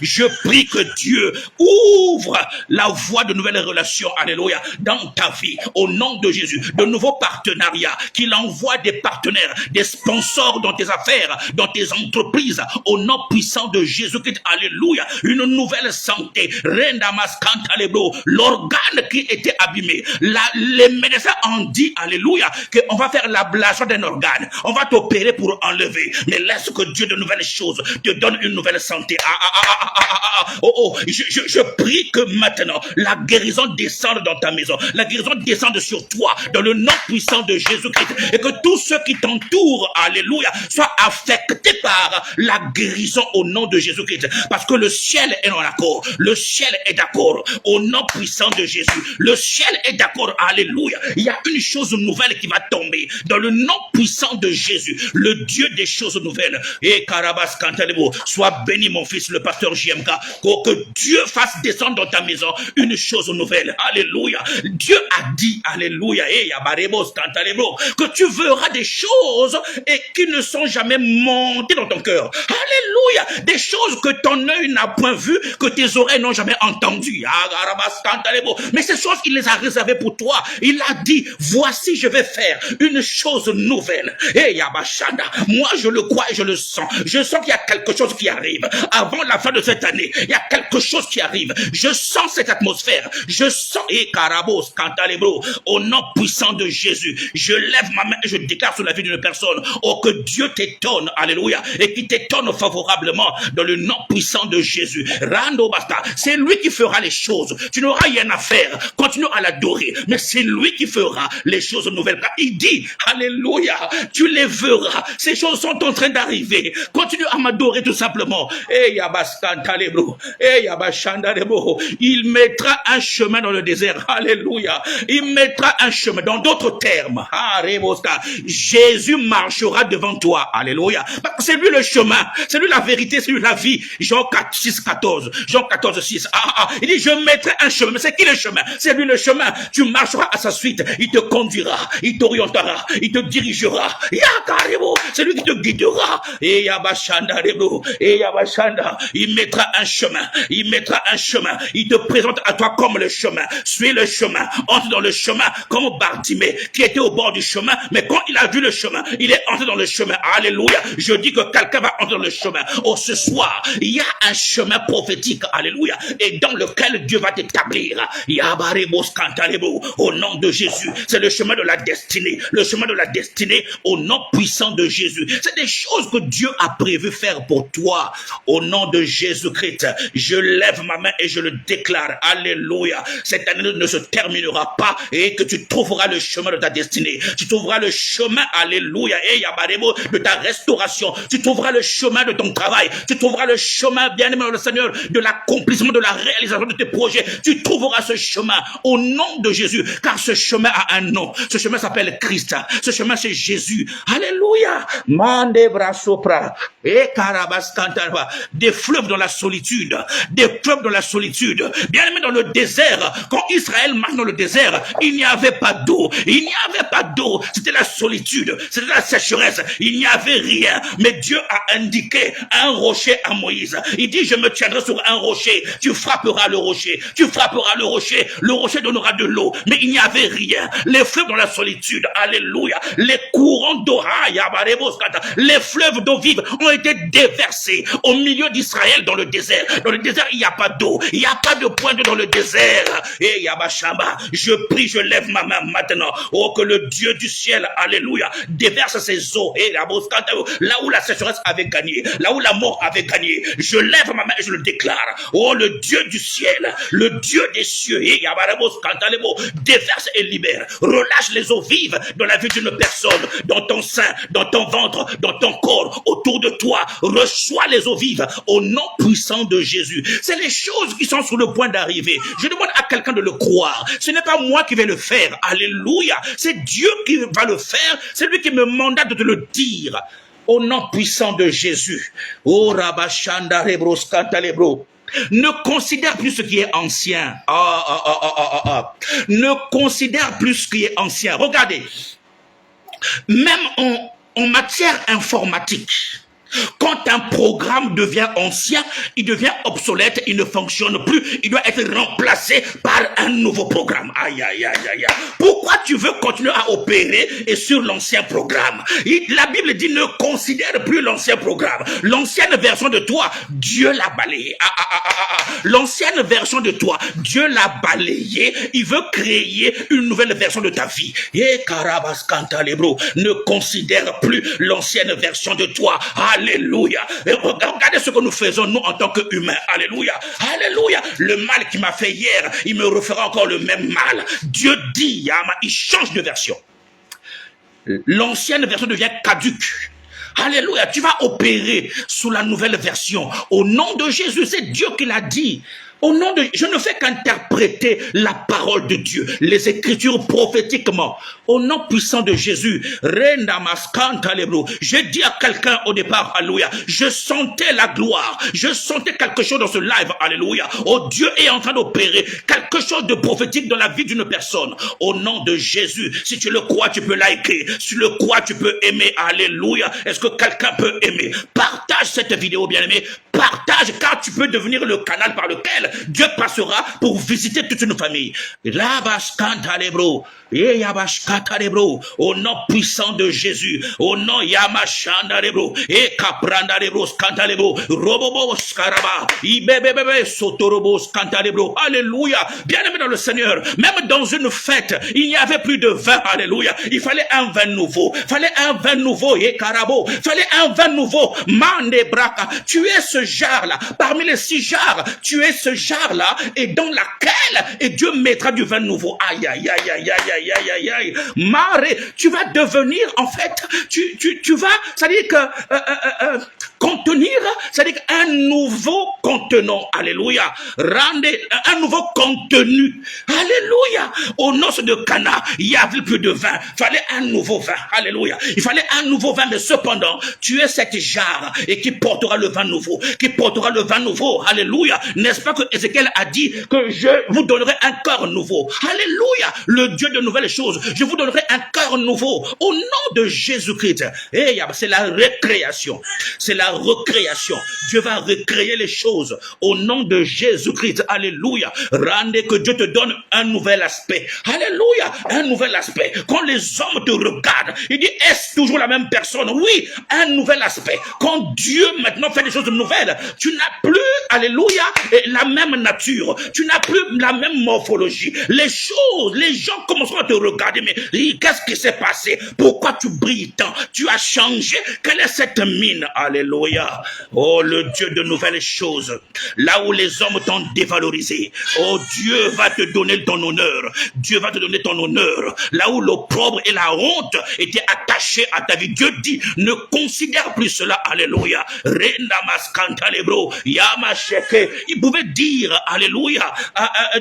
Je prie que Dieu ouvre la voie de nouvelles relations. Alléluia. Dans ta vie, au nom de Jésus, de nouveaux partenariats, qu'il envoie des partenaires, des sponsors dans tes affaires, dans tes entreprises, au nom puissant de Jésus-Christ. Alléluia. Une nouvelle santé. L'organe qui était abîmé. Les médecins ont dit, alléluia, qu'on va faire l'ablation d'un organe. On va t'opérer pour enlever. Mais laisse que Dieu de nouvelles choses te donne une nouvelle santé. Je prie que maintenant, la guérison descende dans ta maison. La guérison descende sur toi, dans le nom puissant de Jésus-Christ. Et que tous ceux qui t'entourent, alléluia, soient affectés par la guérison au nom de Jésus-Christ. Parce que le ciel est en accord. Le ciel est d'accord. Au nom puissant de Jésus. Le ciel est d'accord. Alléluia. Il y a une chose nouvelle qui va tomber. Dans le nom puissant de Jésus. Le Dieu des choses nouvelles. Et Karabas Kantalebo. Sois béni mon fils, le pasteur JMK. Que Dieu fasse descendre dans ta maison une chose nouvelle. Alléluia. Dieu a dit, alléluia, et Yabarebos Kantalebo, que tu verras des choses et qui ne sont jamais montées dans ton cœur. Alléluia. Des choses que ton œil n'a point vues, que tes oreilles n'ont jamais entendues. Mais ces choses, il les a réservées pour toi. Il a dit, voici, je vais faire une chose nouvelle. Et Yabashanda, moi je le crois et je le sens. Je sens qu'il y a quelque chose qui arrive. Avant la fin de cette année, il y a quelque chose qui arrive. Je sens cette atmosphère. Je sens, et Karabos, Kantalebro, au nom puissant de Jésus, je lève ma main et je déclare sur la vie d'une personne, oh que Dieu t'étonne, alléluia, et qui t'étonne favorablement dans le nom puissant de Jésus. Rando Basta, c'est lui qui fera les choses. Tu n'auras rien à faire. Continue à l'adorer, mais c'est lui qui fera les choses nouvelles. Il dit, alléluia, tu les verras. Ces choses sont en train d'arriver. Continue à m'adorer tout simplement. Il mettra un chemin dans le désert. Alléluia. Il mettra un chemin. Dans d'autres termes, Jésus marchera devant toi. Alléluia. C'est lui le chemin. C'est lui la vérité. C'est lui la vie. Jean 4, 6, 14. Jean 14, 6. Il dit, je mettrai un chemin. Mais c'est qui le chemin? C'est lui le chemin. Tu marcheras à sa suite. Il te conduira. Il t'orientera. Il te dirigera. C'est lui qui te guidera. Et Yabashanda. Il mettra un chemin. Il mettra un chemin. Il te présente à toi comme le chemin. Suis le chemin. Entre dans le chemin comme Bartimée qui était au bord du chemin. Mais quand il a vu le chemin, il est entré dans le chemin. Alléluia. Je dis que quelqu'un va entrer dans le chemin. Oh, ce soir, il y a un chemin prophétique. Alléluia. Et dans lequel Dieu va t'établir. Au nom de Jésus. C'est le chemin de la destinée. Le chemin de la destinée au nom puissant de Jésus. C'est des choses que Dieu a prévu faire pour toi. Au nom de Jésus-Christ, je lève ma main et je le déclare. Alléluia. Cette année ne se terminera pas et que tu trouveras le chemin de ta destinée. Tu trouveras le chemin, alléluia, et Yabaremo, de ta restauration. Tu trouveras le chemin de ton travail. Tu trouveras le chemin, bien-aimé le Seigneur, de l'accomplissement, de la réalisation de tes projets. Tu trouveras ce chemin au nom de Jésus, car ce chemin a un nom. Ce chemin s'appelle Christ. Ce chemin, c'est Jésus. Alléluia. Mande brasopra et Karabas Kantarva. Des fleuves dans la solitude. Des fleuves dans la solitude. Bien-aimé dans le désert. Quand Israël marche dans le désert, il n'y avait pas d'eau. Il n'y avait pas d'eau. C'était la solitude. C'était la sécheresse. Il n'y avait rien. Mais Dieu a indiqué un rocher à Moïse. Il dit, je me tiendrai sur un rocher. Tu frapperas le rocher. Tu frapperas le rocher. Le rocher donnera de l'eau. Mais il n'y avait rien. Les fleuves dans la solitude. Alléluia. Les courants d'eau. Les fleuves d'eau vive ont été déversés au milieu d'Israël dans le désert. Dans le désert, il n'y a pas d'eau. Il n'y a pas de point d'eau dans le désert. Et Je prie, je lève ma main maintenant. Oh, que le Dieu du ciel, alléluia, déverse ses eaux. Là où la sécheresse avait gagné, là où la mort avait gagné, je lève ma main et je le déclare. Oh, le Dieu du ciel, le Dieu des cieux, déverse et libère. Relâche les eaux vives dans la vie d'une personne, dans ton sein, dans ton ventre, dans ton corps, autour de toi. Reçois les eaux vives au nom puissant de Jésus. C'est les choses qui sont sur le point d'arriver. Je demande à quelqu'un de le croire. Ce n'est pas moi qui vais le faire. Alléluia. C'est Dieu qui va le faire. C'est lui qui me mandate de te le dire. Au nom puissant de Jésus. Oh, Rabashanda Rebros Kantalebro. Ne considère plus ce qui est ancien. Ne considère plus ce qui est ancien. Regardez. Même en matière informatique, quand un programme devient ancien, il devient obsolète, il ne fonctionne plus, il doit être remplacé par un nouveau programme. Aïe, aïe, aïe, aïe. Pourquoi tu veux continuer à opérer et sur l'ancien programme? La Bible dit ne considère plus l'ancien programme. L'ancienne version de toi, Dieu l'a balayé. L'ancienne version de toi, Dieu l'a balayé. Il veut créer une nouvelle version de ta vie. Et Karabas Kantalebro, ne considère plus l'ancienne version de toi. Alléluia. Regardez ce que nous faisons, nous, en tant qu'humains. Alléluia. Alléluia. Le mal qui m'a fait hier, il me refera encore le même mal. Dieu dit, il change de version. L'ancienne version devient caduque. Alléluia. Tu vas opérer sous la nouvelle version. Au nom de Jésus, c'est Dieu qui l'a dit. Au nom de, je ne fais qu'interpréter la parole de Dieu, les écritures prophétiquement. Au nom puissant de Jésus, j'ai dit à quelqu'un au départ, alléluia, je sentais la gloire, je sentais quelque chose dans ce live, alléluia. Oh, Dieu est en train d'opérer quelque chose de prophétique dans la vie d'une personne. Au nom de Jésus, si tu le crois, tu peux liker. Si tu le crois, tu peux aimer, alléluia. Est-ce que quelqu'un peut aimer? Partage cette vidéo, bien-aimé. Partage, car tu peux devenir le canal par lequel Dieu passera pour visiter toute une famille. Au nom puissant de Jésus, au nom Yamashandarebro, et Kaprandarebro, Scantalebro, Robobo Scaraba, Ibebebe, Sotorobos, Cantalebro, alléluia. Bien-aimé dans le Seigneur, même dans une fête, il n'y avait plus de vin, alléluia. Il fallait un vin nouveau, et Carabo, fallait un vin nouveau, Mande Braka. Tu es ce jarre-là, parmi les 6 jarres, tu es ce jarre-là, et dans laquelle, et Dieu mettra du vin nouveau. Aïe, aïe, aïe, aïe, aïe, aïe, aïe, aïe, aïe. Maré, tu vas devenir, en fait, tu vas, c'est-à-dire que, contenir, c'est-à-dire un nouveau contenant, alléluia. Rendez un nouveau contenu, alléluia. Au noces de Cana, il n'y avait plus de vin, fallait un nouveau vin, alléluia. Il fallait un nouveau vin, mais cependant, tu es cette jarre et qui portera le vin nouveau, alléluia. N'est-ce pas que Ézéchiel a dit que je vous donnerai un cœur nouveau, alléluia. Le Dieu de nouvelles choses, je vous donnerai un cœur nouveau, au nom de Jésus-Christ. Et c'est la recréation, c'est la recréation. Dieu va recréer les choses au nom de Jésus-Christ. Alléluia. Rendez que Dieu te donne un nouvel aspect. Alléluia. Un nouvel aspect. Quand les hommes te regardent, ils disent, est-ce toujours la même personne? Oui, un nouvel aspect. Quand Dieu maintenant fait des choses nouvelles, tu n'as plus, alléluia, la même nature. Tu n'as plus la même morphologie. Les choses, les gens commenceront à te regarder, mais qu'est-ce qui s'est passé? Pourquoi tu brilles tant? Tu as changé. Quelle est cette mine? Alléluia. Oh, le Dieu de nouvelles choses. Là où les hommes t'ont dévalorisé, oh, Dieu va te donner ton honneur. Dieu va te donner ton honneur. Là où l'opprobre et la honte étaient attachés à ta vie, Dieu dit, ne considère plus cela. Alléluia. Il pouvait dire, alléluia,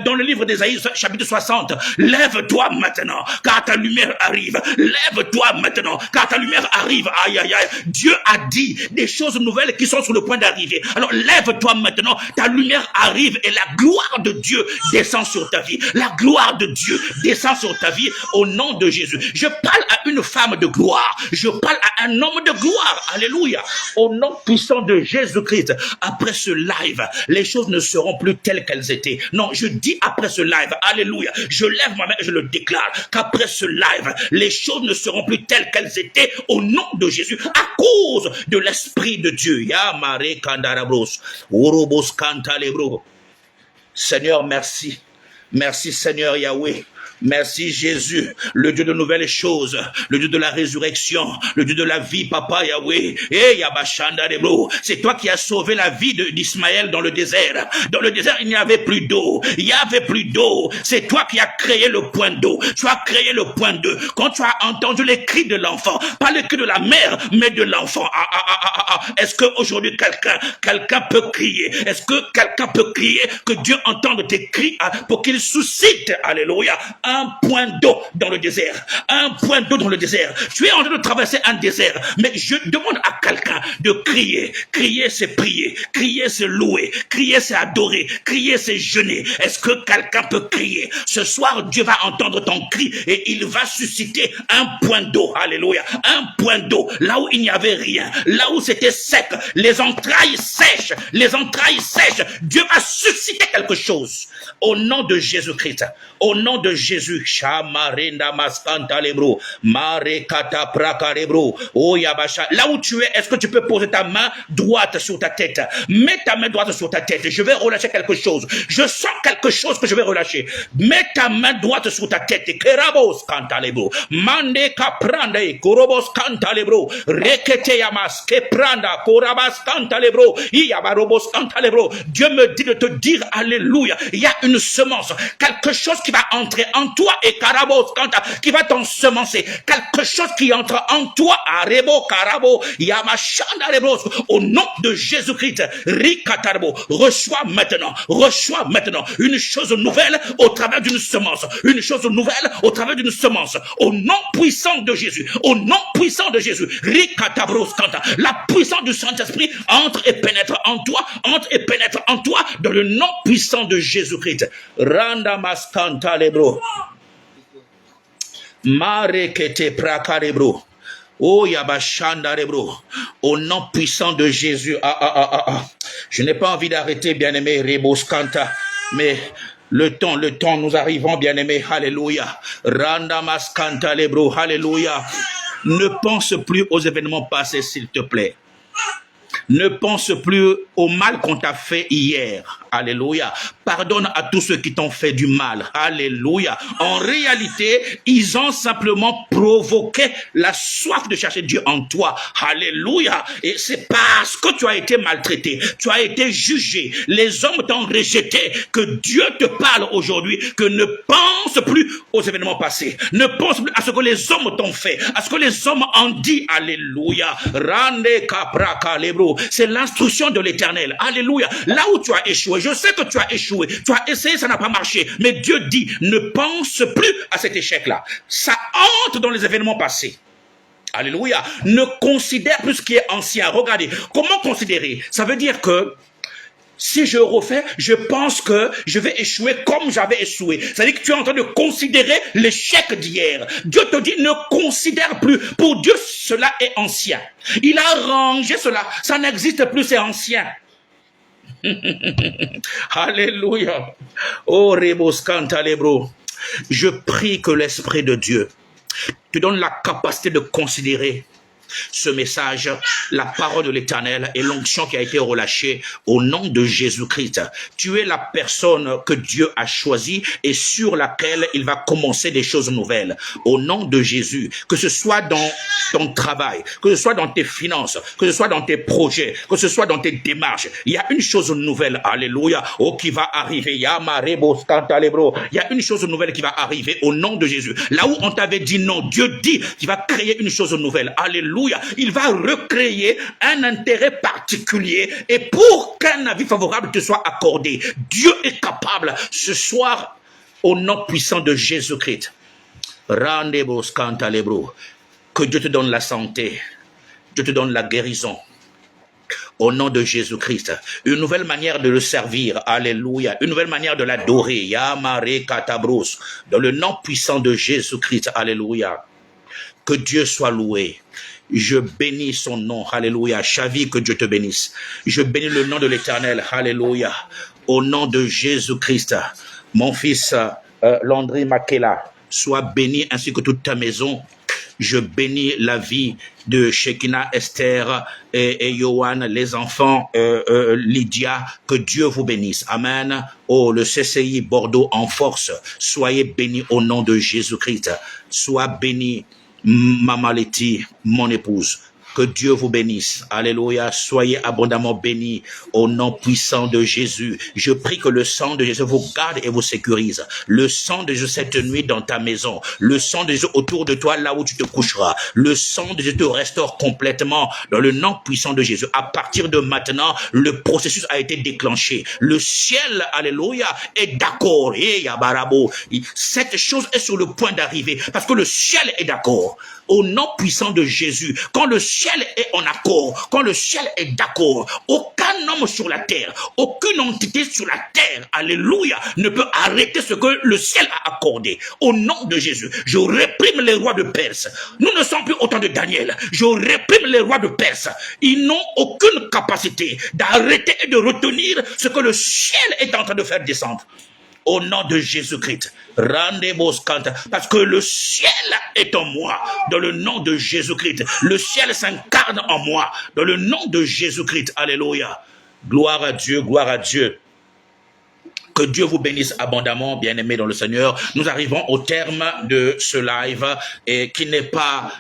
dans le livre d'Ésaïe, chapitre 60, lève-toi maintenant, car ta lumière arrive. Lève-toi maintenant, car ta lumière arrive. Aïe, aïe, aïe. Dieu a dit des choses nouvelles qui sont sur le point d'arriver. Alors lève-toi maintenant, ta lumière arrive et la gloire de Dieu descend sur ta vie. La gloire de Dieu descend sur ta vie au nom de Jésus. Je parle à une femme de gloire. Je parle à un homme de gloire. Alléluia. Au nom puissant de Jésus-Christ. Après ce live, les choses ne seront plus telles qu'elles étaient. Non, je dis après ce live, alléluia. Je lève ma main et je le déclare qu'après ce live, les choses ne seront plus telles qu'elles étaient au nom de Jésus à cause de l'Esprit de Dieu. Yamare Kandarabros, Urobos Kantalebro. Seigneur, merci. Merci Seigneur Yahweh. Merci Jésus, le Dieu de nouvelles choses, le Dieu de la résurrection, le Dieu de la vie, Papa Yahweh. C'est toi qui as sauvé la vie d'Ismaël dans le désert. Dans le désert, il n'y avait plus d'eau. Il n'y avait plus d'eau. C'est toi qui as créé le point d'eau. Tu as créé le point d'eau. Quand tu as entendu les cris de l'enfant, pas les cris de la mère, mais de l'enfant. Est-ce qu'aujourd'hui quelqu'un peut crier? Est-ce que quelqu'un peut crier que Dieu entende tes cris pour qu'il suscite, alléluia, un point d'eau dans le désert. Un point d'eau dans le désert. Tu es en train de traverser un désert, mais je demande à quelqu'un de crier. Crier, c'est prier. Crier, c'est louer. Crier, c'est adorer. Crier, c'est jeûner. Est-ce que quelqu'un peut crier? Ce soir, Dieu va entendre ton cri et il va susciter un point d'eau. Alléluia. Un point d'eau. Là où il n'y avait rien. Là où c'était sec. Les entrailles sèches. Les entrailles sèches. Dieu va susciter quelque chose. Au nom de Jésus-Christ. Au nom de Jésus. Shamarenda maskanta lebro, marekata praka lebro. Oh Yabasha. Là où tu es, est-ce que tu peux poser ta main droite sur ta tête? Mets ta main droite sur ta tête. Je vais relâcher quelque chose. Je sens quelque chose que je vais relâcher. Mets ta main droite sur ta tête. Kerabos kanta lebro. Mande kaprande korobos kanta lebro. Rekete yamas kepranda korabas kanta lebro. Iyabarobos kanta lebro. Dieu me dit de te dire alléluia. Il y a une semence, quelque chose qui va entrer en toi et Karabos Kanta qui va t'ensemencer, quelque chose qui entre en toi, Arebo Karabo Yamashanda Rebos, au nom de Jésus-Christ, Rikatarbo, reçois maintenant une chose nouvelle au travers d'une semence, une chose nouvelle au travers d'une semence, au nom puissant de Jésus, au nom puissant de Jésus, Rikatabros Kanta, la puissance du Saint-Esprit entre et pénètre en toi, dans le nom puissant de Jésus-Christ. Randa Maskanta Lebro. Marekete prakarebro. Oh Yabashanda rebro. Au nom puissant de Jésus. Je n'ai pas envie d'arrêter, bien-aimé Reboskanta, mais le temps, nous arrivons, bien-aimé. Alléluia. Randa maskanta lebro. Alléluia. Ne pense plus aux événements passés, s'il te plaît. Ne pense plus au mal qu'on t'a fait hier. Alléluia. Pardonne à tous ceux qui t'ont fait du mal. Alléluia. En réalité, ils ont simplement provoqué la soif de chercher Dieu en toi. Alléluia. Et c'est parce que tu as été maltraité, tu as été jugé, les hommes t'ont rejeté, que Dieu te parle aujourd'hui, que ne pense plus aux événements passés. Ne pense plus à ce que les hommes t'ont fait, à ce que les hommes ont dit. Alléluia. Rande kapraka lebro. C'est l'instruction de l'Éternel. Alléluia. Là où tu as échoué, je sais que tu as échoué, tu as essayé, ça n'a pas marché, mais Dieu dit, ne pense plus à cet échec-là. Ça entre dans les événements passés. Alléluia. Ne considère plus ce qui est ancien. Regardez, comment considérer? Ça veut dire que si je refais, je pense que je vais échouer comme j'avais échoué. C'est-à-dire que tu es en train de considérer l'échec d'hier. Dieu te dit, ne considère plus. Pour Dieu, cela est ancien. Il a rangé cela. Ça n'existe plus, c'est ancien. Alléluia. Oh, Reboskanta Lebro. Je prie que l'Esprit de Dieu te donne la capacité de considérer ce message, la parole de l'Éternel et l'onction qui a été relâchée au nom de Jésus-Christ. Tu es la personne que Dieu a choisie et sur laquelle il va commencer des choses nouvelles. Au nom de Jésus, que ce soit dans ton travail, que ce soit dans tes finances, que ce soit dans tes projets, que ce soit dans tes démarches, il y a une chose nouvelle, alléluia, qui va arriver. Il y a une chose nouvelle qui va arriver au nom de Jésus. Là où on t'avait dit non, Dieu dit qu'il va créer une chose nouvelle. Alléluia. Il va recréer un intérêt particulier et pour qu'un avis favorable te soit accordé, Dieu est capable ce soir au nom puissant de Jésus-Christ. Que Dieu te donne la santé, Dieu te donne la guérison. Au nom de Jésus-Christ, une nouvelle manière de le servir, alléluia, une nouvelle manière de l'adorer, Yamare Katabros, dans le nom puissant de Jésus-Christ, alléluia. Que Dieu soit loué. Je bénis son nom, alléluia. Chavi, que Dieu te bénisse. Je bénis le nom de l'Éternel, alléluia. Au nom de Jésus-Christ, mon fils Landry Makela, sois béni ainsi que toute ta maison. Je bénis la vie de Shekinah, Esther et Johan, les enfants, Lydia, que Dieu vous bénisse. Amen. Oh, le CCI Bordeaux en force, soyez bénis au nom de Jésus-Christ. Sois béni, Maman Letty, mon épouse. Que Dieu vous bénisse. Alléluia. Soyez abondamment bénis au nom puissant de Jésus. Je prie que le sang de Jésus vous garde et vous sécurise. Le sang de Jésus cette nuit dans ta maison. Le sang de Jésus autour de toi là où tu te coucheras. Le sang de Jésus te restaure complètement dans le nom puissant de Jésus. À partir de maintenant, le processus a été déclenché. Le ciel, alléluia, est d'accord. Cette chose est sur le point d'arriver parce que le ciel est d'accord. Au nom puissant de Jésus, quand le ciel est en accord, quand le ciel est d'accord, aucun homme sur la terre, aucune entité sur la terre, alléluia, ne peut arrêter ce que le ciel a accordé. Au nom de Jésus, je réprime les rois de Perse. Nous ne sommes plus au temps de Daniel. Je réprime les rois de Perse. Ils n'ont aucune capacité d'arrêter et de retenir ce que le ciel est en train de faire descendre. Au nom de Jésus-Christ, rendez-vous parce que le ciel est en moi, dans le nom de Jésus-Christ. Le ciel s'incarne en moi, dans le nom de Jésus-Christ. Alléluia. Gloire à Dieu, gloire à Dieu. Que Dieu vous bénisse abondamment, bien-aimés dans le Seigneur. Nous arrivons au terme de ce live et qui n'est pas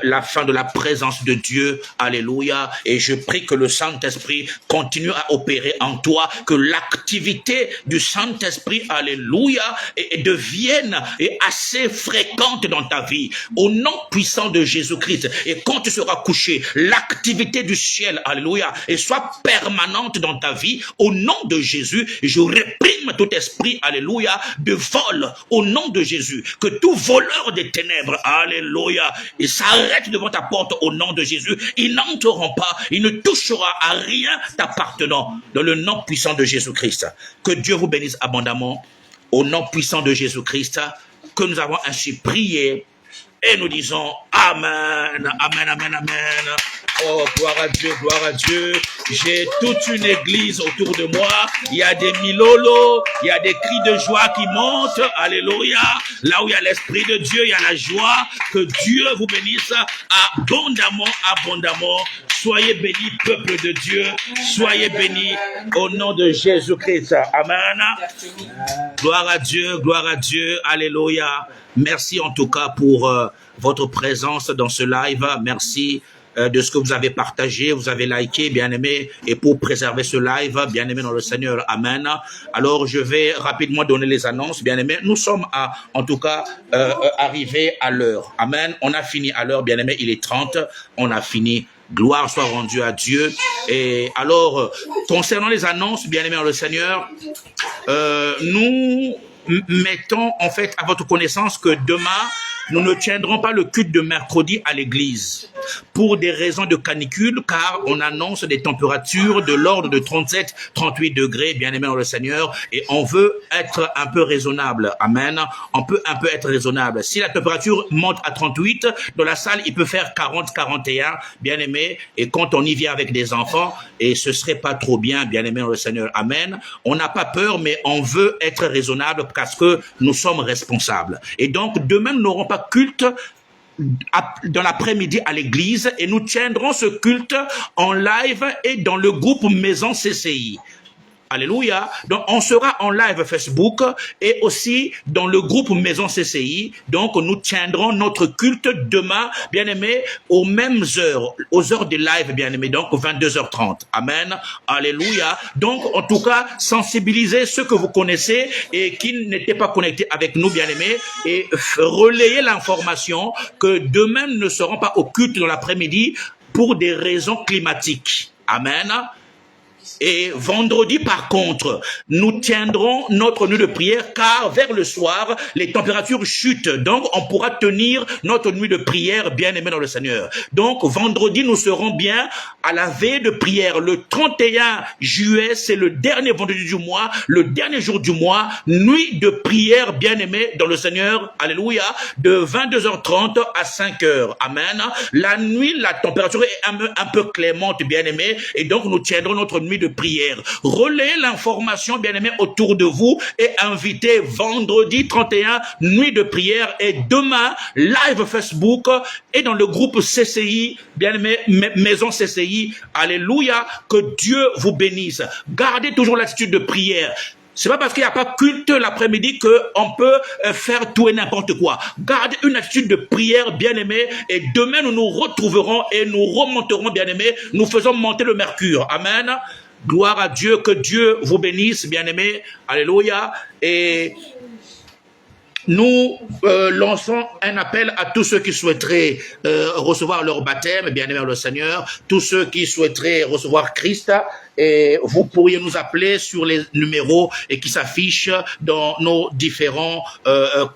la fin de la présence de Dieu. Alléluia. Et je prie que le Saint-Esprit continue à opérer en toi, que l'activité du Saint-Esprit, alléluia, et devienne assez fréquente dans ta vie. Au nom puissant de Jésus-Christ. Et quand tu seras couché, l'activité du ciel, alléluia, et soit permanente dans ta vie. Au nom de Jésus, je réprime tout esprit, alléluia, de vol au nom de Jésus. Que tout voleur des ténèbres, alléluia, il s'arrête devant ta porte au nom de Jésus. Ils n'entreront pas, il ne touchera à rien t'appartenant dans le nom puissant de Jésus-Christ. Que Dieu vous bénisse abondamment au nom puissant de Jésus-Christ, que nous avons ainsi prié et nous disons Amen, Amen, Amen, Amen. Oh, gloire à Dieu, gloire à Dieu. J'ai toute une église autour de moi. Il y a des milolos, il y a des cris de joie qui montent. Alléluia. Là où il y a l'Esprit de Dieu, il y a la joie. Que Dieu vous bénisse abondamment, abondamment. Soyez bénis, peuple de Dieu. Soyez bénis au nom de Jésus-Christ. Amen. Gloire à Dieu, gloire à Dieu. Alléluia. Merci en tout cas pour votre présence dans ce live. Merci de ce que vous avez partagé, vous avez liké, bien-aimé, et pour préserver ce live, bien-aimé dans le Seigneur, Amen. Alors, je vais rapidement donner les annonces, bien-aimé. Nous sommes en tout cas, arrivés à l'heure, Amen. On a fini à l'heure, bien-aimé, il est 30, on a fini. Gloire soit rendue à Dieu. Et alors, concernant les annonces, bien-aimé dans le Seigneur, nous mettons en fait à votre connaissance que demain, nous ne tiendrons pas le culte de mercredi à l'église pour des raisons de canicule, car on annonce des températures de l'ordre de 37-38 degrés, bien-aimés dans le Seigneur, et on veut être un peu raisonnable. Amen. On peut un peu être raisonnable. Si la température monte à 38, dans la salle, il peut faire 40-41, bien-aimés, et quand on y vient avec des enfants, et ce serait pas trop bien, bien-aimés dans le Seigneur. Amen. On n'a pas peur, mais on veut être raisonnable parce que nous sommes responsables. Et donc, demain, nous n'aurons pas culte dans l'après-midi à l'église et nous tiendrons ce culte en live et dans le groupe Maison CCI. Alléluia. Donc, on sera en live Facebook et aussi dans le groupe Maison CCI. Donc, nous tiendrons notre culte demain, bien-aimés, aux mêmes heures, aux heures de live, bien-aimés, donc 22h30. Amen. Alléluia. Donc, en tout cas, sensibilisez ceux que vous connaissez et qui n'étaient pas connectés avec nous, bien-aimés, et relayez l'information que demain nous ne serons pas au culte dans l'après-midi pour des raisons climatiques. Amen. Et vendredi, par contre, nous tiendrons notre nuit de prière car vers le soir, les températures chutent. Donc, on pourra tenir notre nuit de prière bien aimée dans le Seigneur. Donc, vendredi, nous serons bien à la veille de prière. Le 31 juillet, c'est le dernier vendredi du mois, le dernier jour du mois, nuit de prière bien aimée dans le Seigneur. Alléluia. De 22h30 à 5h. Amen. La nuit, la température est un peu clémente, bien aimée. Et donc, nous tiendrons notre nuit nuit de prière. Relayez l'information, bien-aimés, autour de vous et invitez vendredi 31, nuit de prière, et demain, live Facebook et dans le groupe CCI, bien-aimés, Maison CCI. Alléluia, que Dieu vous bénisse. Gardez toujours l'attitude de prière. C'est pas parce qu'il n'y a pas culte l'après-midi qu'on peut faire tout et n'importe quoi. Gardez une attitude de prière, bien-aimé, et demain nous nous retrouverons et nous remonterons, bien-aimé. Nous faisons monter le mercure. Amen. Gloire à Dieu, que Dieu vous bénisse, bien-aimé. Alléluia. Et nous lançons un appel à tous ceux qui souhaiteraient recevoir leur baptême, bien-aimé le Seigneur, tous ceux qui souhaiteraient recevoir Christ. Et vous pourriez nous appeler sur les numéros et qui s'affichent dans nos différents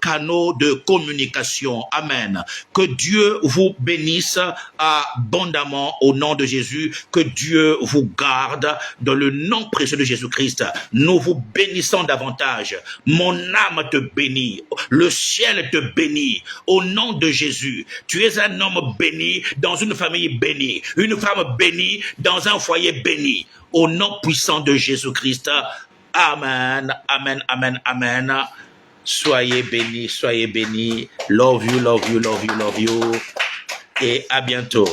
canaux de communication. Amen. Que Dieu vous bénisse abondamment au nom de Jésus. Que Dieu vous garde dans le nom précieux de Jésus-Christ. Nous vous bénissons davantage. Mon âme te bénit. Le ciel te bénit. Au nom de Jésus. Tu es un homme béni dans une famille bénie. Une femme bénie dans un foyer béni. Au nom puissant de Jésus-Christ. Amen, amen, amen, amen. Soyez bénis, soyez bénis. Love you, love you, love you, love you. Et à bientôt.